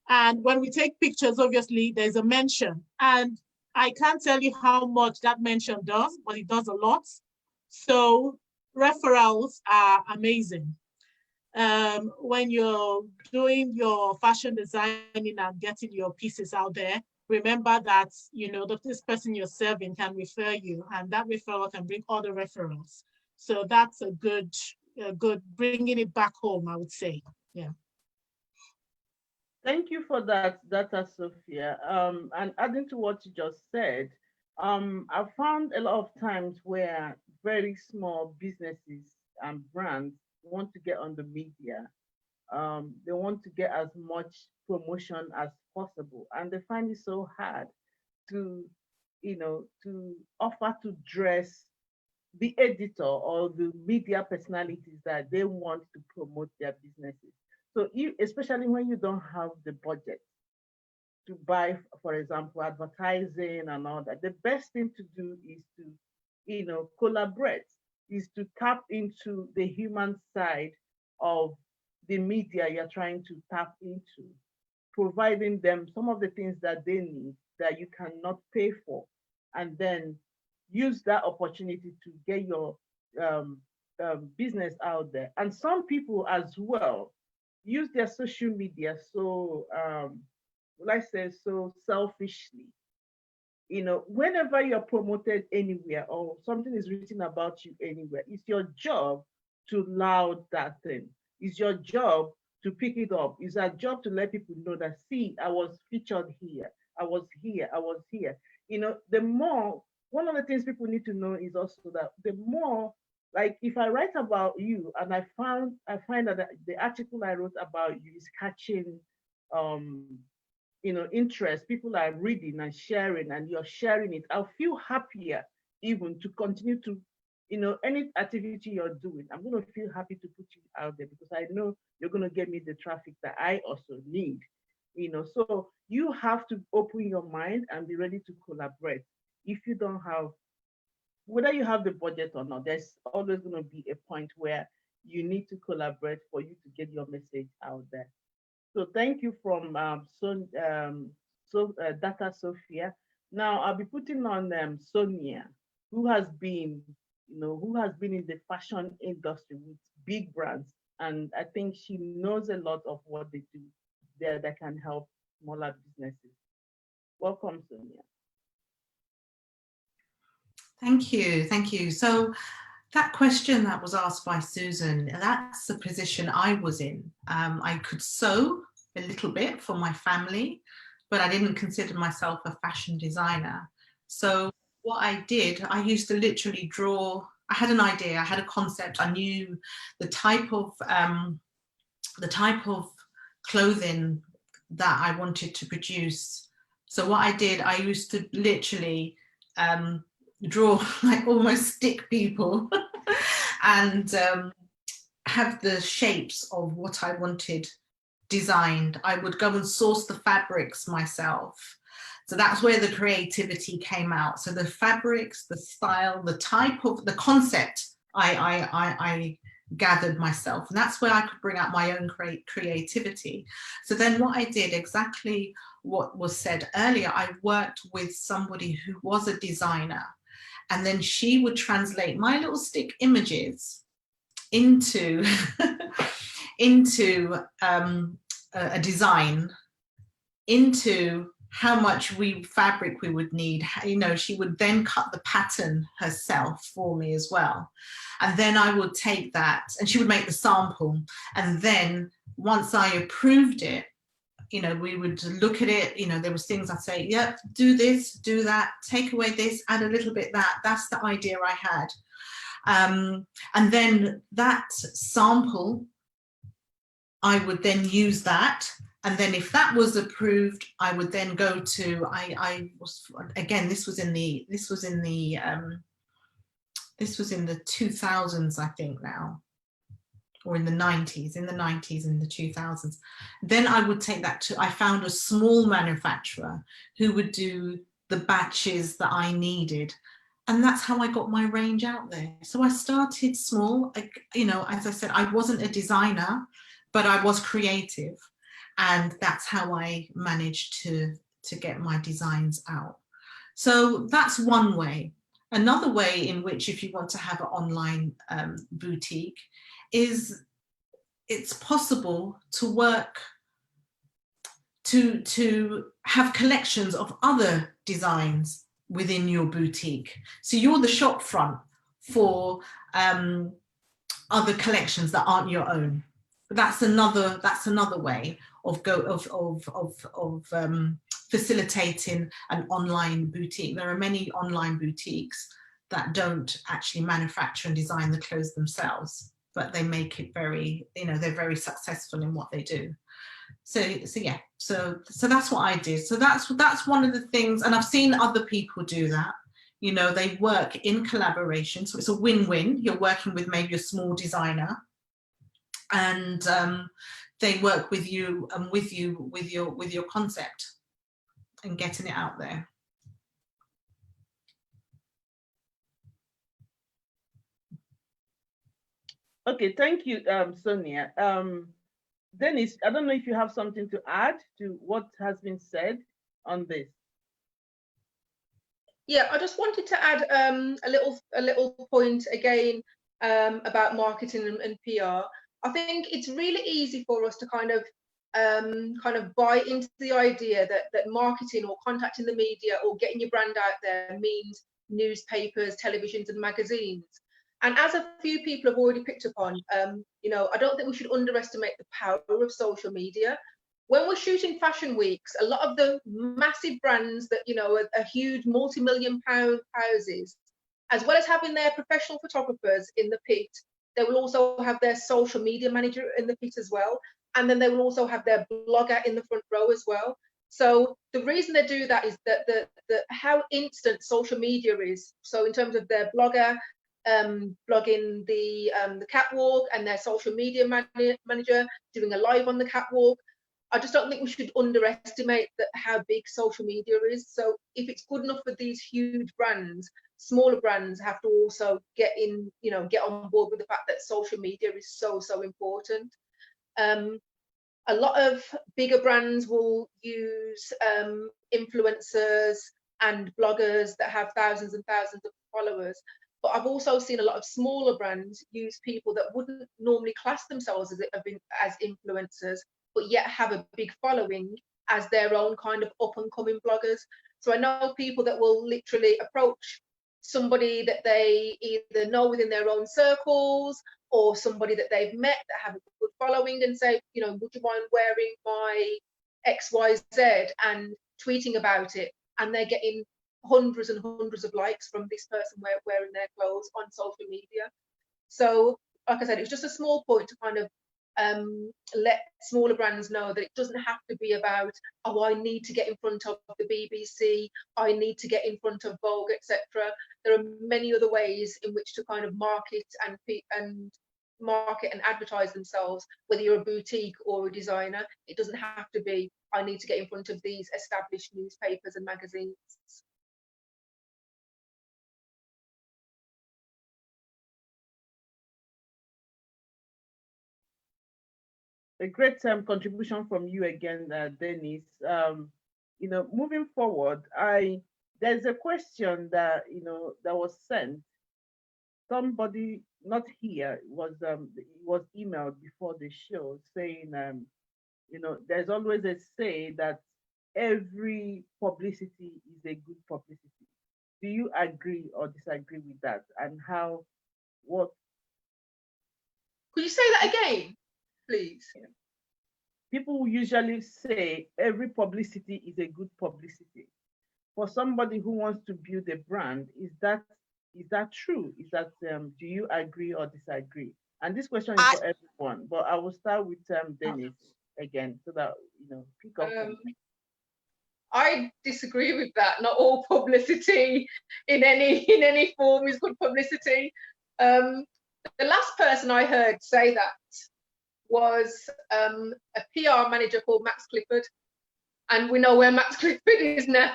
And when we take pictures, obviously there's a mention, and I can't tell you how much that mention does, but it does a lot. So referrals are amazing. When you're doing your fashion designing and getting your pieces out there, remember that, this person you're serving can refer you, and that referral can bring other referrals. So that's a good bringing it back home, I would say. Yeah. Thank you for that, Data Sophia. And adding to what you just said, I've found a lot of times where very small businesses and brands want to get on the media. They want to get as much promotion as possible, and they find it so hard to, to offer to dress the editor or the media personalities that they want to promote their businesses. So especially when you don't have the budget to buy, for example, advertising and all that, the best thing to do is to, collaborate, is to tap into the human side of the media you're trying to tap into, providing them some of the things that they need that you cannot pay for, and then use that opportunity to get your business out there. And some people as well use their social media so, will I say, so selfishly. You know, whenever you're promoted anywhere or something is written about you anywhere, it's your job to laud that thing. It's your job to pick it up. It's our job to let people know that, see, I was featured here. I was here. I was here. You know, the more, one of the things people need to know is also that the more, like if I write about you and I find that the article I wrote about you is catching interest, people are reading and sharing, and you're sharing it, I'll feel happier even to continue to, any activity you're doing. I'm going to feel happy to put you out there because I know you're going to get me the traffic that I also need. So you have to open your mind and be ready to collaborate. If you don't have, whether you have the budget or not, there's always going to be a point where you need to collaborate for you to get your message out there. So thank you from Data Sophia. Now I'll be putting on Sonia, who has been in the fashion industry with big brands, and I think she knows a lot of what they do there that can help smaller businesses. Welcome, Sonia. Thank you, thank you. So that question that was asked by Susan, that's the position I was in. I could sew a little bit for my family, but I didn't consider myself a fashion designer. So what I did, I used to literally draw. I had an idea, I had a concept, I knew the type of clothing that I wanted to produce. So what I did, I used to literally draw like almost stick people and have the shapes of what I wanted designed. I would go and source the fabrics myself. So that's where the creativity came out. So the fabrics, the style, the type of, the concept, I gathered myself, and that's where I could bring out my own creativity. So then what I did, exactly what was said earlier, I worked with somebody who was a designer, and then she would translate my little stick images into a design, into how much fabric we would need. She would then cut the pattern herself for me as well. And then I would take that and she would make the sample. And then once I approved it, we would look at it, there was things I'd say, yeah, do this, do that, take away this, add a little bit that. That's the idea I had. And then that sample, I would then use that. And then if that was approved, I would then go to, this was in the 2000s, I think now, or in the 90s, in the 2000s. Then I would take that I found a small manufacturer who would do the batches that I needed. And that's how I got my range out there. So I started small, as I said, I wasn't a designer, but I was creative. And that's how I managed to get my designs out. So that's one way. Another way in which, if you want to have an online boutique, is it's possible to work to have collections of other designs within your boutique. So you're the shop front for other collections that aren't your own. That's another way of facilitating an online boutique. There are many online boutiques that don't actually manufacture and design the clothes themselves, but they make it very, they're very successful in what they do. So that's what I did. So that's one of the things, and I've seen other people do that. They work in collaboration, so it's a win-win. You're working with maybe a small designer, and they work with you and with your concept and getting it out there. Okay, thank you, Sonia. Dennis, I don't know if you have something to add to what has been said on this. Yeah, I just wanted to add a little point again about marketing and PR. I think it's really easy for us to kind of buy into the idea that marketing or contacting the media or getting your brand out there means newspapers, televisions, and magazines. And as a few people have already picked up on, you know, I don't think we should underestimate the power of social media. When we're shooting fashion weeks, a lot of the massive brands that, you know, are huge multi-million-pound houses, as well as having their professional photographers in the pit, they will also have their social media manager in the pit as well. And then they will also have their blogger in the front row as well. So the reason they do that is that how instant social media is. So in terms of their blogger, blogging the catwalk, and their social media manager doing a live on the catwalk, I just don't think we should underestimate how big social media is. So if it's good enough for these huge brands, smaller brands have to also get in, you know, get on board with the fact that social media is so important. A lot of bigger brands will use influencers and bloggers that have thousands and thousands of followers. But I've also seen a lot of smaller brands use people that wouldn't normally class themselves as influencers, but yet have a big following as their own kind of up and coming bloggers. So I know people that will literally approach somebody that they either know within their own circles, or somebody that they've met that have a good following, and say, you know, would you mind wearing my XYZ, and tweeting about it, and they're getting hundreds and hundreds of likes from this person wearing their clothes on social media. So like I said, it was just a small point to kind of let smaller brands know that it doesn't have to be about, oh, I need to get in front of the BBC, I need to get in front of Vogue, etc. There are many other ways in which to kind of market and advertise themselves, whether you're a boutique or a designer. It doesn't have to be, I need to get in front of these established newspapers and magazines. A great contribution from you again, Dennis. You know, moving forward, there's a question that, you know, that was sent. Somebody not here was emailed before the show saying, you know, there's always a say that every publicity is a good publicity. Do you agree or disagree with that? And how? What? Could you say that again, please? People usually say every publicity is a good publicity. For somebody who wants to build a brand, is that true? Is that do you agree or disagree? And this question is for everyone, but I will start with Dennis again, so that, you know, pick up. I disagree with that. Not all publicity in any form is good publicity. The last person I heard say that was a PR manager called Max Clifford, and we know where Max Clifford is now.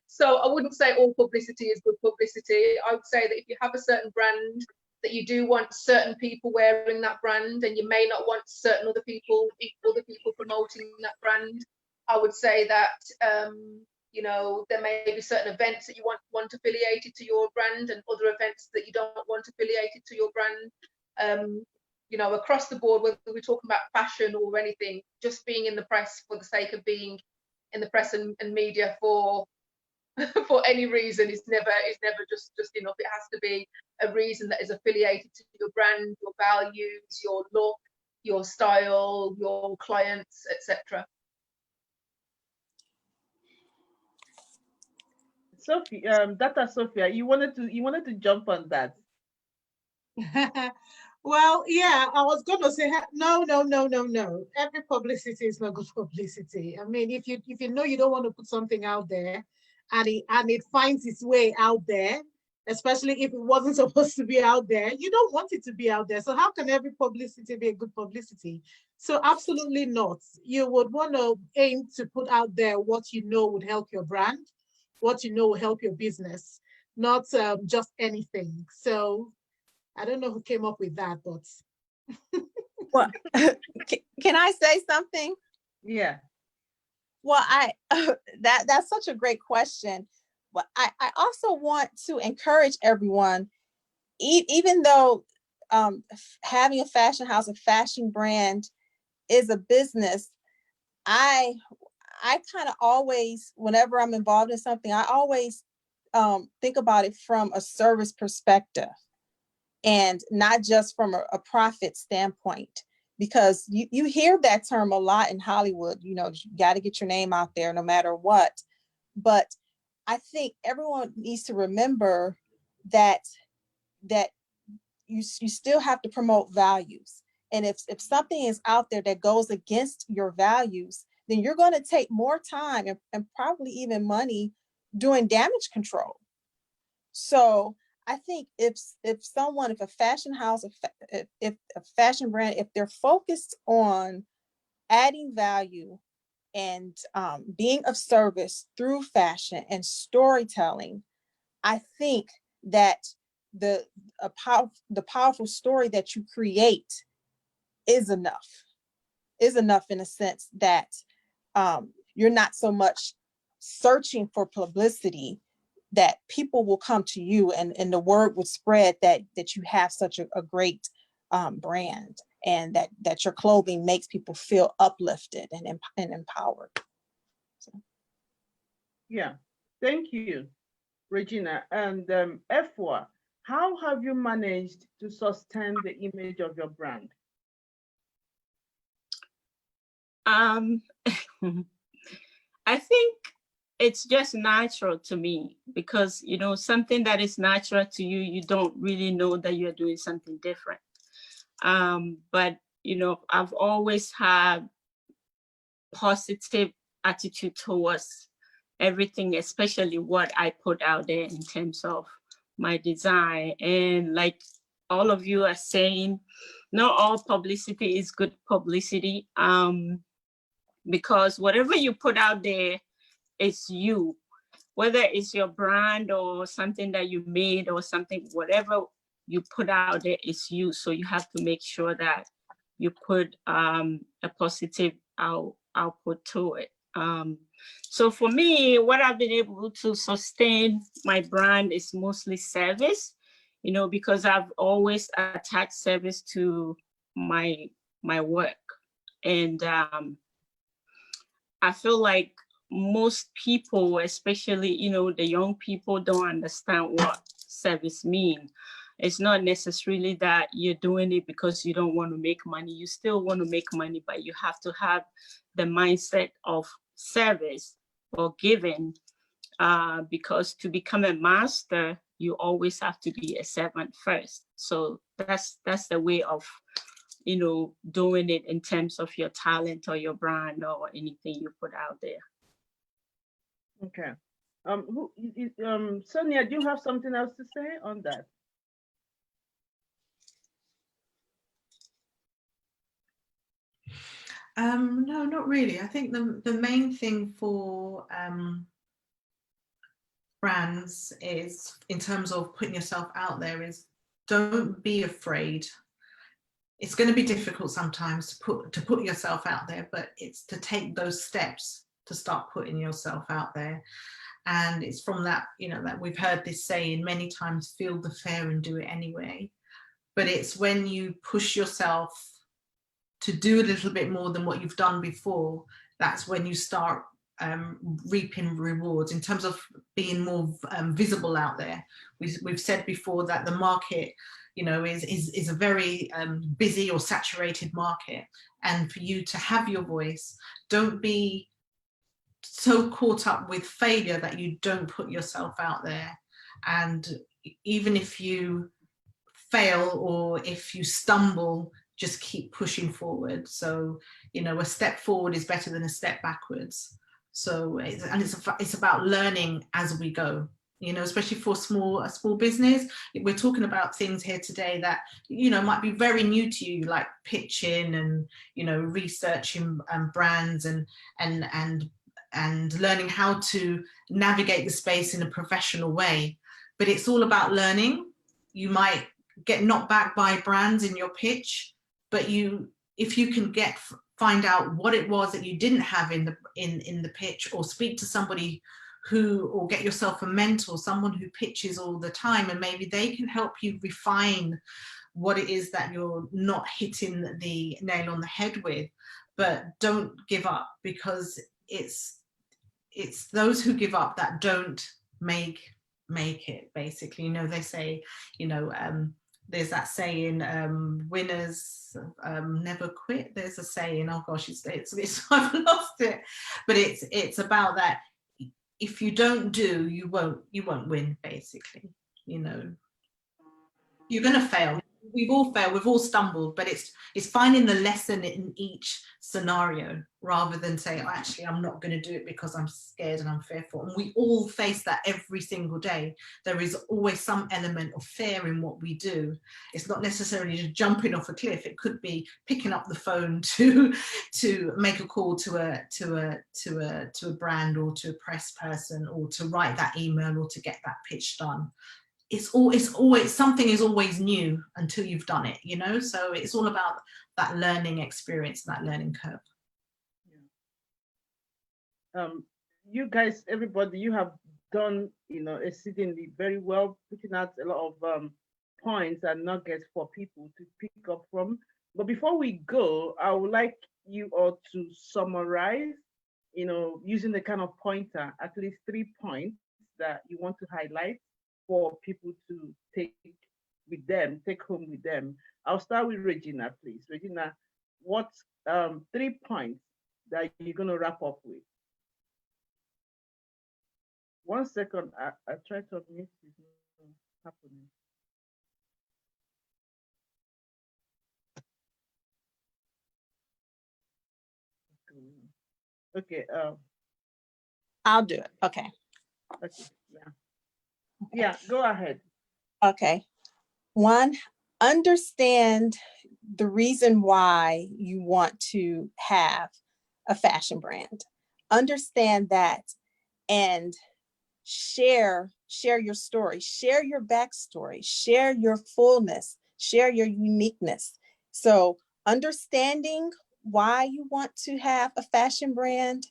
So I wouldn't say all publicity is good publicity. I would say that if you have a certain brand, that you do want certain people wearing that brand, and you may not want certain other people promoting that brand. I would say that you know, there may be certain events that you want affiliated to your brand, and other events that you don't want affiliated to your brand. You know, across the board, whether we're talking about fashion or anything, just being in the press for the sake of being in the press and media for any reason is never just enough. It has to be a reason that is affiliated to your brand, your values, your look, your style, your clients, etc. Sophie, Dr. Sophia, you wanted to jump on that. Well, yeah, I was going to say no. Every publicity is not good publicity. I mean, if you know you don't want to put something out there, and it finds its way out there, especially if it wasn't supposed to be out there, you don't want it to be out there. So how can every publicity be a good publicity? So absolutely not. You would want to aim to put out there what you know would help your brand, what you know will help your business, not just anything. So I don't know who came up with that, but. Well, can I say something? Yeah. Well, that's such a great question. But I also want to encourage everyone even though having a fashion house, a fashion brand is a business, I kind of always, whenever I'm involved in something, I always think about it from a service perspective and not just from a profit standpoint, because you hear that term a lot in Hollywood, you got to get your name out there no matter what. But I think everyone needs to remember that you still have to promote values. And if something is out there that goes against your values, then you're going to take more time and probably even money doing damage control. So I think if a fashion house, if a fashion brand, if they're focused on adding value and being of service through fashion and storytelling, I think that the powerful story that you create is enough in a sense that you're not so much searching for publicity, that people will come to you and the word would spread that you have such a great brand, and that your clothing makes people feel uplifted and empowered. So. Yeah, thank you, Regina. And Efwa, how have you managed to sustain the image of your brand? I think it's just natural to me, because something that is natural to you, you don't really know that you're doing something different. But I've always had positive attitude towards everything, especially what I put out there in terms of my design. And like all of you are saying, not all publicity is good publicity, because whatever you put out there is you, whether it's your brand or something that you made or something, whatever you put out there is you. So you have to make sure that you put a positive output to it. So for me, what I've been able to sustain my brand is mostly service, because I've always attached service to my work. And I feel like most people, especially, the young people, don't understand what service means. It's not necessarily that you're doing it because you don't want to make money. You still want to make money, but you have to have the mindset of service or giving, because to become a master, you always have to be a servant first. So that's the way of doing it in terms of your talent or your brand or anything you put out there. Okay. Sonia, do you have something else to say on that? No, not really. I think the main thing for brands is, in terms of putting yourself out there, is don't be afraid. It's going to be difficult sometimes to put yourself out there, but it's to take those steps to start putting yourself out there. And it's from that, that we've heard this saying many times, feel the fear and do it anyway. But it's when you push yourself to do a little bit more than what you've done before, that's when you start reaping rewards in terms of being more visible out there. We've said before that the market, is a very busy or saturated market, and for you to have your voice, don't be so caught up with failure that you don't put yourself out there. And even if you fail or if you stumble, just keep pushing forward. So a step forward is better than a step backwards. So it's about learning as we go, especially for a small business. We're talking about things here today that might be very new to you, like pitching and researching brands and learning how to navigate the space in a professional way. But it's all about learning. You might get knocked back by brands in your pitch, but if you can find out what it was that you didn't have in the pitch, or speak to somebody or get yourself a mentor, someone who pitches all the time, and maybe they can help you refine what it is that you're not hitting the nail on the head with. But don't give up, because it's those who give up that don't make it, basically. You know, they say, you know, there's that saying, winners never quit. There's a saying, oh gosh, it's I've lost it, but it's about that. If you don't do, you won't win, basically. You know, you're gonna fail. We've all failed, we've all stumbled, but it's finding the lesson in each scenario, rather than saying, oh, actually, I'm not going to do it because I'm scared and I'm fearful. And we all face that every single day. There is always some element of fear in what we do. It's not necessarily just jumping off a cliff. It could be picking up the phone to make a call to a brand, or to a press person, or to write that email, or to get that pitch done. It's always something is always new until you've done it, you know. So it's all about that learning experience, that learning curve. You guys, everybody, you have done, you know, exceedingly very well, putting out a lot of points and nuggets for people to pick up from. But before we go, I would like you all to summarize, you know, using the kind of pointer, at least 3 points that you want to highlight for people to take home with them. I'll start with Regina, please. Regina, what 3 points that you're going to wrap up with? 1 second, I try to unmute. It's not happening. Okay. I'll do it. Okay. Okay. Yeah. Yeah. Go ahead. Okay. 1, understand the reason why you want to have a fashion brand. Understand that, and share your story, share your backstory, share your fullness, share your uniqueness. So understanding why you want to have a fashion brand,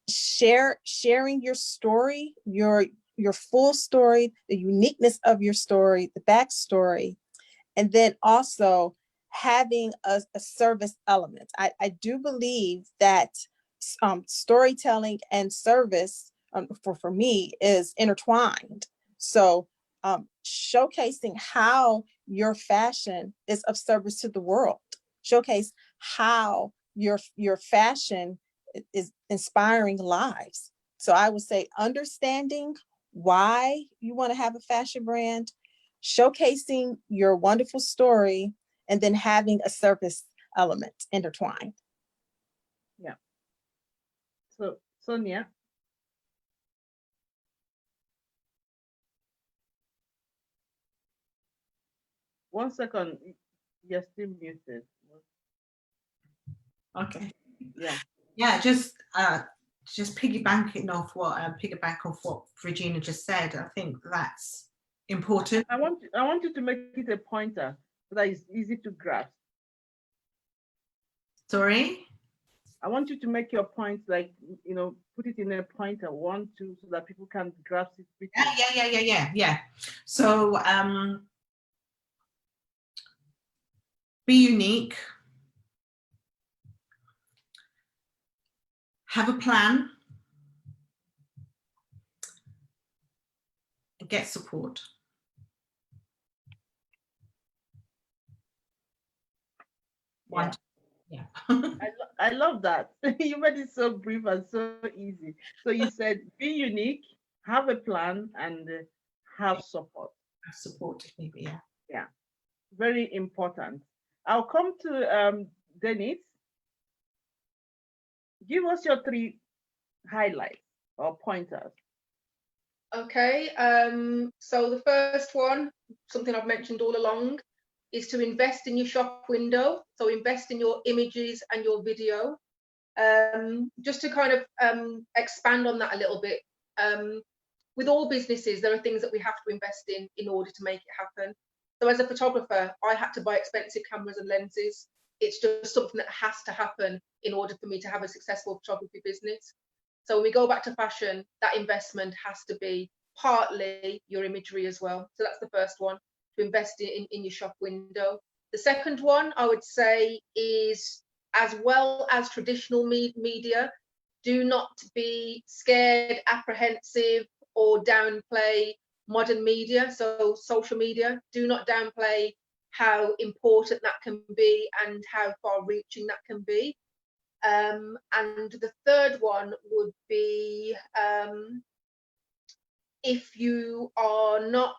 sharing your story, your full story, the uniqueness of your story, the backstory, and then also having a service element. I do believe that storytelling and service for me is intertwined. So showcasing how your fashion is of service to the world, showcase how your fashion is inspiring lives. So I would say understanding why you want to have a fashion brand, showcasing your wonderful story, and then having a service element intertwined. Yeah. So Sonia. One second, you're still muted. Okay. Yeah. Yeah, just piggybacking off what Regina just said. I think that's important. I want you to make it a pointer so that it's easy to grasp. Sorry? I want you to make your points, like, you know, put it in a pointer, 1, 2, so that people can grasp it quickly. Yeah. So be unique. Have a plan. And get support. Yeah. I love that. You made it so brief and so easy. So you said be unique, have a plan, and have support. Have support, maybe, yeah. Yeah, very important. I'll come to Denise. Give us your 3 highlights or pointers. Okay, so the first one, something I've mentioned all along, is to invest in your shop window. So invest in your images and your video. Just to kind of expand on that a little bit, with all businesses, there are things that we have to invest in order to make it happen. So as a photographer, I had to buy expensive cameras and lenses. It's just something that has to happen in order for me to have a successful photography business. So when we go back to fashion, that investment has to be partly your imagery as well. So that's the first one, to invest in your shop window. The second one I would say is, as well as traditional media, do not be scared, apprehensive, or downplay modern media. So social media, do not downplay how important that can be and how far reaching that can be. And the third one would be, if you are not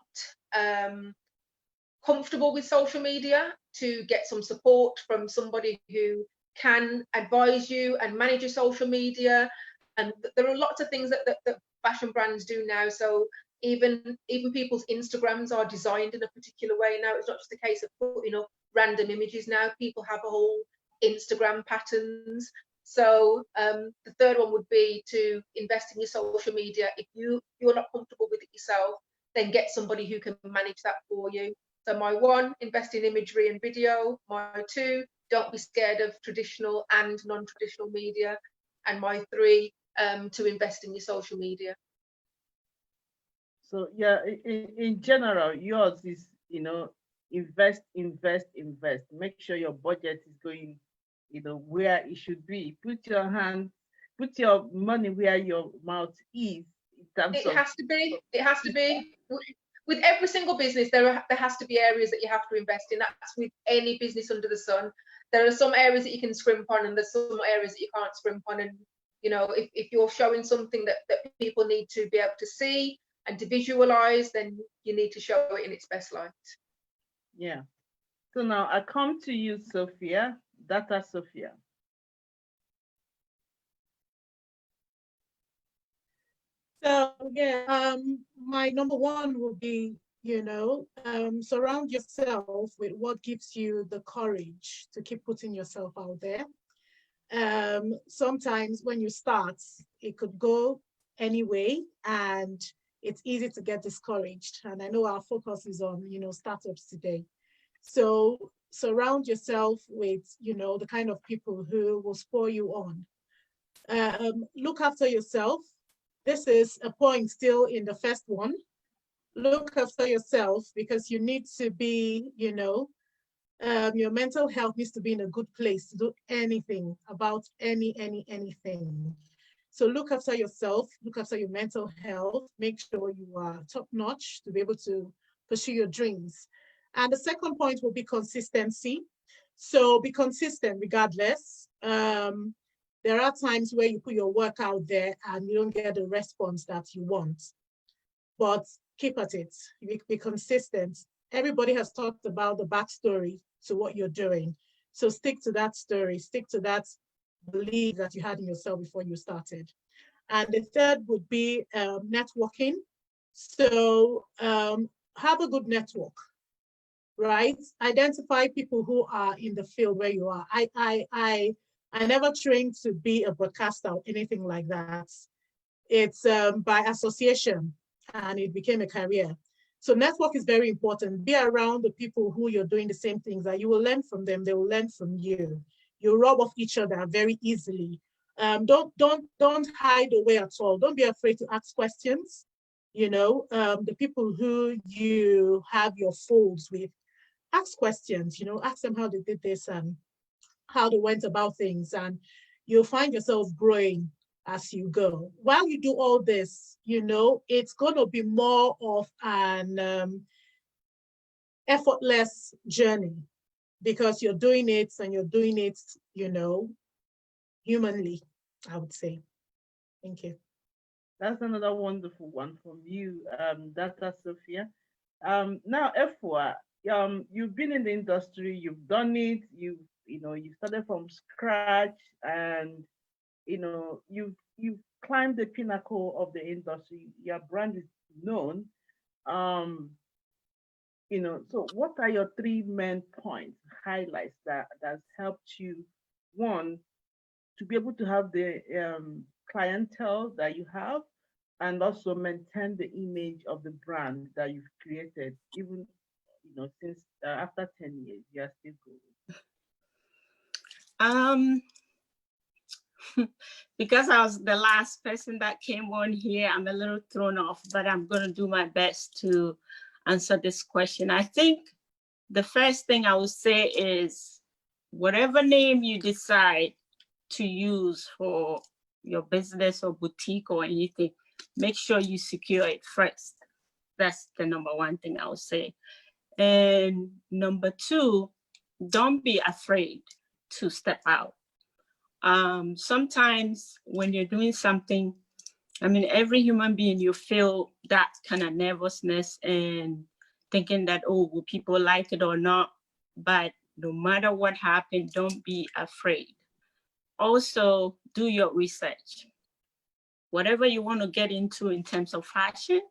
comfortable with social media, to get some support from somebody who can advise you and manage your social media. And there are lots of things that fashion brands do now. So even people's Instagrams are designed in a particular way now. It's not just a case of putting up random images now. People have a whole Instagram patterns. So the third one would be to invest in your social media. If you're not comfortable with it yourself, then get somebody who can manage that for you. So my 1, invest in imagery and video. My 2, don't be scared of traditional and non-traditional media. And my 3, to invest in your social media. So yeah, in general, yours is, invest. Make sure your budget is going, where it should be. Put your money where your mouth is. It has to be. With every single business, there has to be areas that you have to invest in. That's with any business under the sun. There are some areas that you can scrimp on, and there's some areas that you can't scrimp on. And if you're showing something that people need to be able to see and to visualize, then you need to show it in its best light. Yeah. So now I come to you, Sophia. Data Sophia. So yeah, my number 1 would be, surround yourself with what gives you the courage to keep putting yourself out there. Sometimes when you start, it could go anyway, and it's easy to get discouraged. And I know our focus is on, startups today. So surround yourself with, the kind of people who will spur you on. Look after yourself. This is a point still in the first one. Look after yourself, because you need to be, your mental health needs to be in a good place to do anything about anything. So look after yourself, look after your mental health, make sure you are top notch to be able to pursue your dreams. And the second point will be consistency. So be consistent regardless. There are times where you put your work out there and you don't get the response that you want, but keep at it, be consistent. Everybody has talked about the backstory to what you're doing. So stick to that story, stick to that belief that you had in yourself before you started. And the third would be networking. So have a good network, right? Identify people who are in the field where you are. I never trained to be a broadcaster or anything like that. It's by association, and it became a career. So network is very important. Be around the people who you're doing the same things that you will learn from them. They will learn from you. You rub off each other very easily. Don't hide away at all. Don't be afraid to ask questions. The people who you have your folds with, ask questions. Ask them how they did this and how they went about things, and you'll find yourself growing as you go. While you do all this, it's going to be more of an effortless journey, because you're doing it humanly, I would say. Thank you. That's another wonderful one from you, Dr. Sophia. Now, Efwa, you've been in the industry, you've done it, you started from scratch, and you've climbed the pinnacle of the industry. Your brand is known. So what are your 3 main points, highlights that's helped you, one, to be able to have the clientele that you have, and also maintain the image of the brand that you've created, even since after 10 years, you are still going? because I was the last person that came on here, I'm a little thrown off, but I'm going to do my best to answer this question. I think the first thing I would say is whatever name you decide to use for your business or boutique or anything, make sure you secure it first. That's the number one thing I would say. And number two, don't be afraid to step out. Sometimes when you're doing something, I mean, every human being, you feel that kind of nervousness and thinking that, oh, will people like it or not? But no matter what happened, don't be afraid. Also, do your research. Whatever you want to get into in terms of fashion,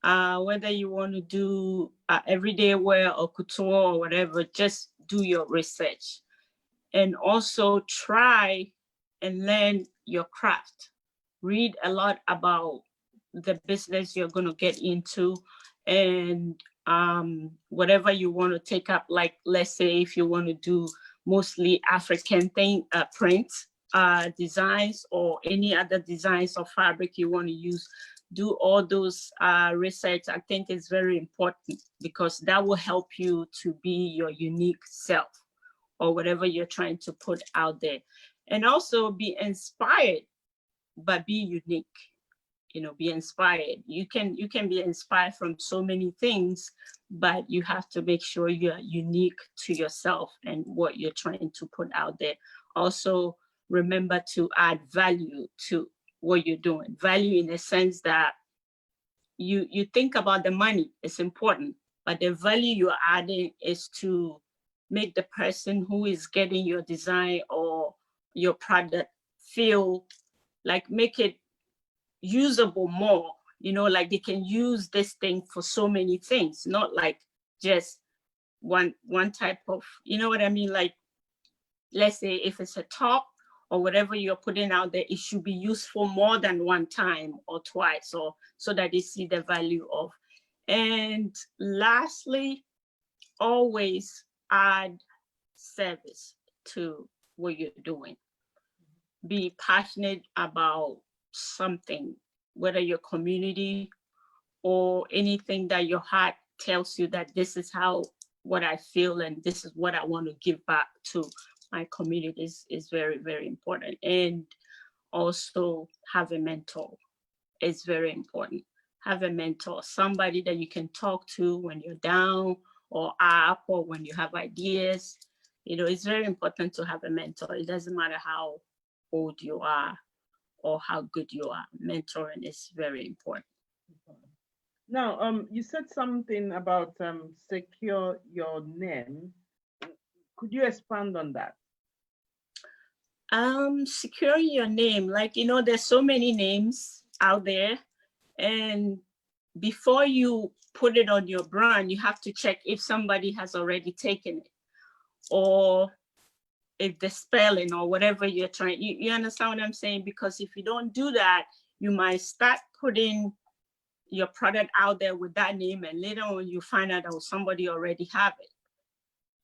whether you want to do everyday wear or couture or whatever, just do your research. And also try and learn your craft. Read a lot about the business you're going to get into, and whatever you want to take up, like let's say if you want to do mostly African print designs or any other designs of fabric you want to use, do all those research. I think is very important because that will help you to be your unique self or whatever you're trying to put out there. And also be inspired, but be unique. You know, be inspired. You can be inspired from so many things, but you have to make sure you're unique to yourself and what you're trying to put out there. Also, remember to add value to what you're doing. Value in the sense that you think about the money, it's important, but the value you're adding is to make the person who is getting your design or your product feel like, make it usable more, you know, like they can use this thing for so many things, not like just one type of, you know what I mean? Like, let's say if it's a top or whatever you're putting out there, it should be useful more than one time or twice, or so that they see the value of. And lastly, always add service to what you're doing. Be passionate about something, whether your community or anything that your heart tells you that this is how what I feel and this is what I want to give back to my community is very, very important. And also have a mentor. It's very important. Have a mentor, somebody that you can talk to when you're down or up or when you have ideas. You know, it's very important to have a mentor. It doesn't matter how old you are or how good you are. Mentoring is very important. Now, you said something about secure your name. Could you expand on that? Securing your name, like, you know, there's so many names out there, and before you put it on your brand, you have to check if somebody has already taken it, or if the spelling or whatever you're trying, you understand what I'm saying? Because if you don't do that, you might start putting your product out there with that name, and later on you find out, oh, somebody already have it,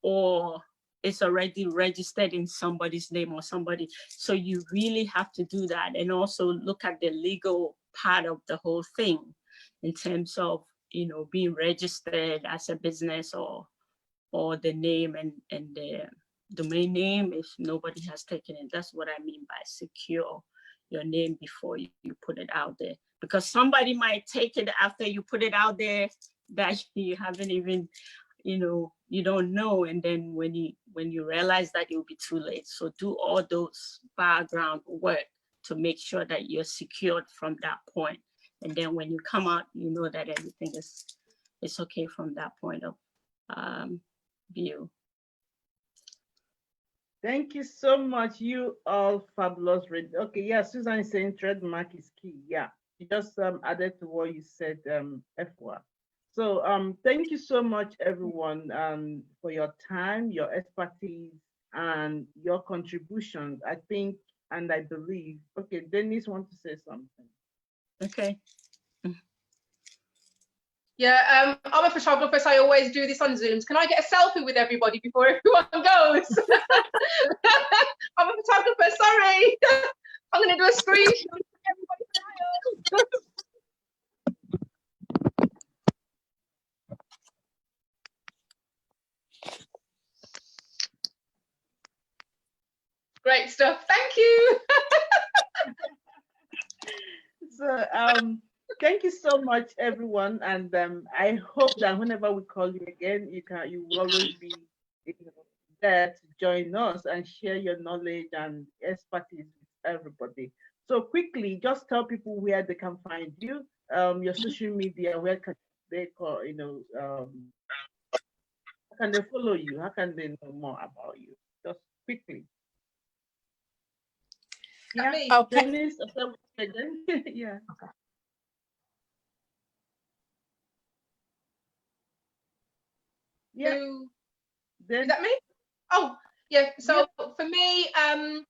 or it's already registered in somebody's name or somebody. So you really have to do that, and also look at the legal part of the whole thing in terms of, you know, being registered as a business, or the name and the domain name if nobody has taken it. That's what I mean by secure your name before you put it out there, because somebody might take it after you put it out there that you haven't even, you know, you don't know, and then when you realize that, it will be too late. So do all those background work to make sure that you're secured from that point, and then when you come out, you know that everything is okay from that point of view. Thank you so much. You all fabulous. Okay, yeah, Susan is saying trademark is key. Yeah, you just added to what you said, Efwa. So thank you so much, everyone, for your time, your expertise, and your contributions. I think, and I believe. Okay, Denise wants to say something. Okay. Yeah, I'm a photographer, so I always do this on Zooms. Can I get a selfie with everybody before everyone goes? I'm a photographer, sorry. I'm going to do a screenshot. Everybody smile. Great stuff. Thank you. So thank you so much, everyone, and I hope that whenever we call you again, you will always be, you know, there to join us and share your knowledge and expertise with everybody. So quickly, just tell people where they can find you, your social media, where can they call, how can they follow you? How can they know more about you? Just quickly. Yeah, Me. Okay. Dennis, again. Yeah. Yeah. Who- Then Is that me? Oh, yeah. So for me, on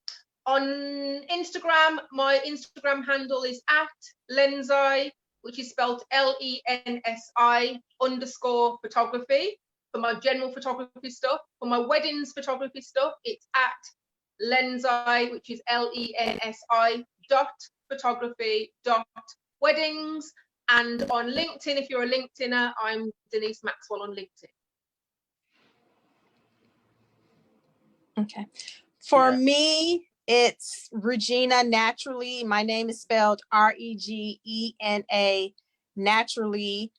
Instagram, my Instagram handle is @lensi, which is spelled LENSI_photography for my general photography stuff. For my weddings photography stuff, it's @lensi, which is LENSI.photography.weddings. And on LinkedIn, if you're a LinkedIner, I'm Denise Maxwell on LinkedIn. Okay. For Yeah. me, it's Regina Naturally. My name is spelled REGENA Naturally.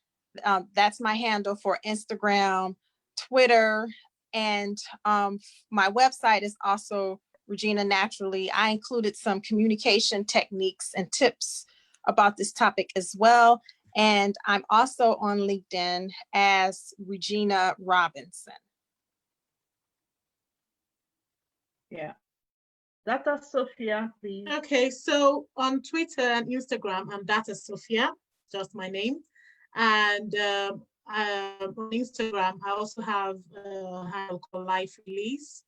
That's my handle for Instagram, Twitter, and my website is also Regina Naturally. I included some communication techniques and tips about this topic as well. And I'm also on LinkedIn as Regina Robinson. Yeah. Dr. Sophia, please. Okay, so on Twitter and Instagram, I'm Data Sophia, just my name. And on Instagram, I also have a handle called Life Release.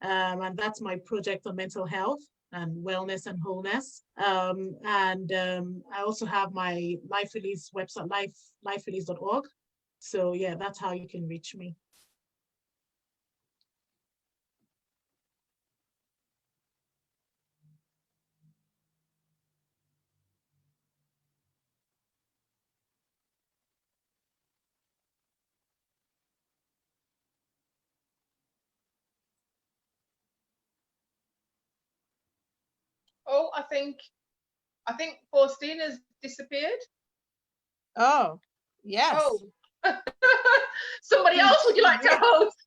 And that's my project on mental health and wellness and wholeness. I also have my Life Release website, liferelease.org. So yeah, that's how you can reach me. Oh, I think Faustina's disappeared. Oh, yes. Oh, somebody else, would you like to host?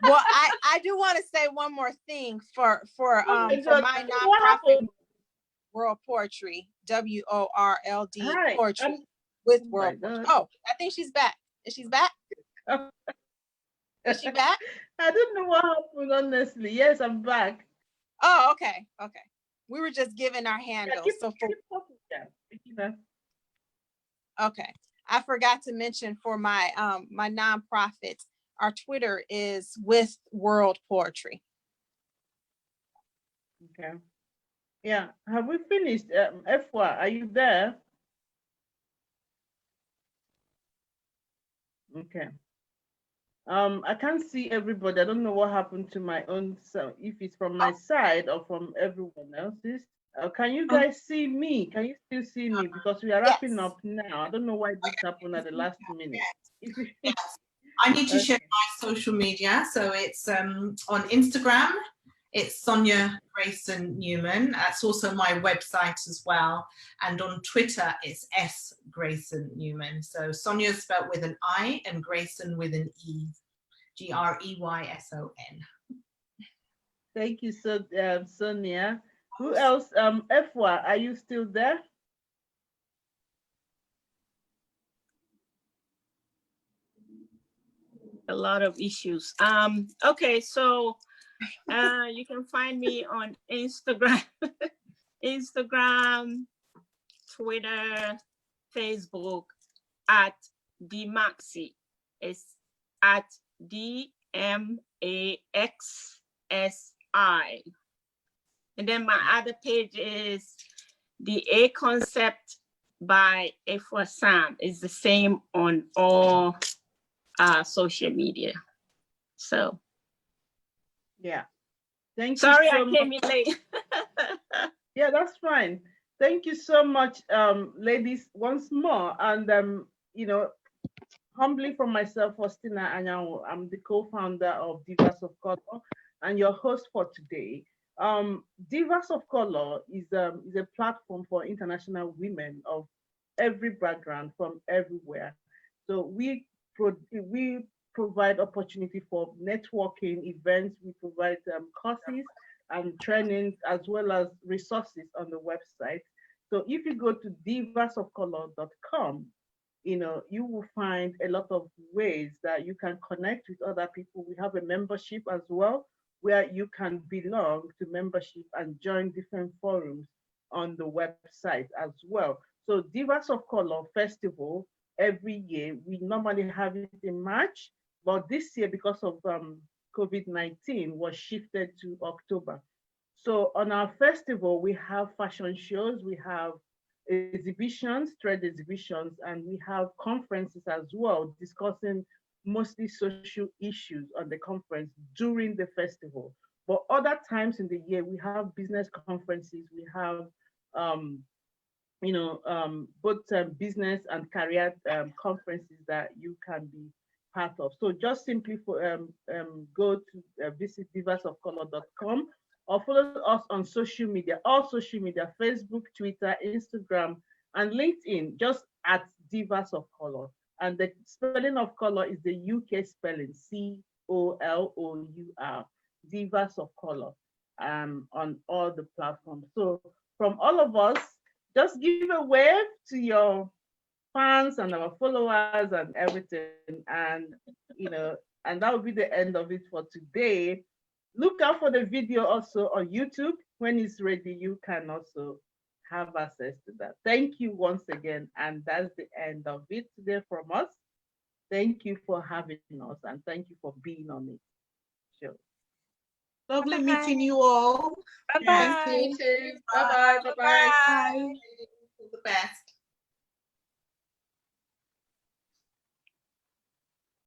Well, I do want to say one more thing for Oh my my God, what nonprofit, happened? World Poetry, WORLD Hi. Poetry with Oh my World Poetry. God. Oh, I think she's back. Is she back? Is she back? I don't know what happened, honestly. Yes, I'm back. Oh, okay. Okay. We were just giving our Yeah, handles. keep So for talking, yeah. Regina. okay. I forgot to mention for my my nonprofit, our Twitter is with World Poetry. Okay. Yeah. Have we finished? Efwa, are you there? Okay. I can't see everybody. I don't know what happened to my own sound, if it's from my side or from everyone else's. Can you guys see me? Can you still see me? Because we are wrapping Yes. up now. I don't know why this happened at the last minute. If you, Yes. I need to share okay. my social media. So it's on Instagram, it's Sonia Grayson Newman. That's also my website as well. And on Twitter, it's S Grayson Newman. So Sonia spelled with an I and Grayson with an E, GREYSON. Thank you, so Sonia. Who else? Efwa, are you still there? A lot of issues. Okay, so you can find me on Instagram, Instagram, Twitter, Facebook at DMaxi. It's at DMAXSI. And then my other page is the A Concept by Efwa Sam. It's the same on all social media. So Yeah. Thank sorry you so I came much. in late. Yeah, that's fine. Thank you so much, ladies, once more. And you know, humbly from myself, Faustina Anyanwu, I'm the co-founder of Divas of Color and your host for today. Divas of Color is a platform for international women of every background from everywhere. So we provide opportunity for networking events. We provide courses and trainings as well as resources on the website. So if you go to divasofcolor.com, you will find a lot of ways that you can connect with other people. We have a membership as well, where you can belong to membership and join different forums on the website as well. So Divas of Color Festival, every year, we normally have it in March, but this year, because of COVID-19, was shifted to October. So on our festival, we have fashion shows, we have exhibitions, trade exhibitions, and we have conferences as well, discussing mostly social issues on the conference during the festival. But other times in the year, we have business conferences, we have um, both business and career conferences that you can be part of. So just simply go to visit divasofcolor.com or follow us on social media, all social media, Facebook, Twitter, Instagram, and LinkedIn, just at Divas of Color. And the spelling of color is the UK spelling, COLOUR, Divas of Color, on all the platforms. So from all of us, just give a wave to your fans and our followers and everything. And, and that will be the end of it for today. Look out for the video also on YouTube. When it's ready, you can also have access to that. Thank you once again. And that's the end of it today from us. Thank you for having us and thank you for being on it. Sure. Lovely meeting you all. Bye-bye. Thank you too. Bye-bye. Bye-bye. All the best.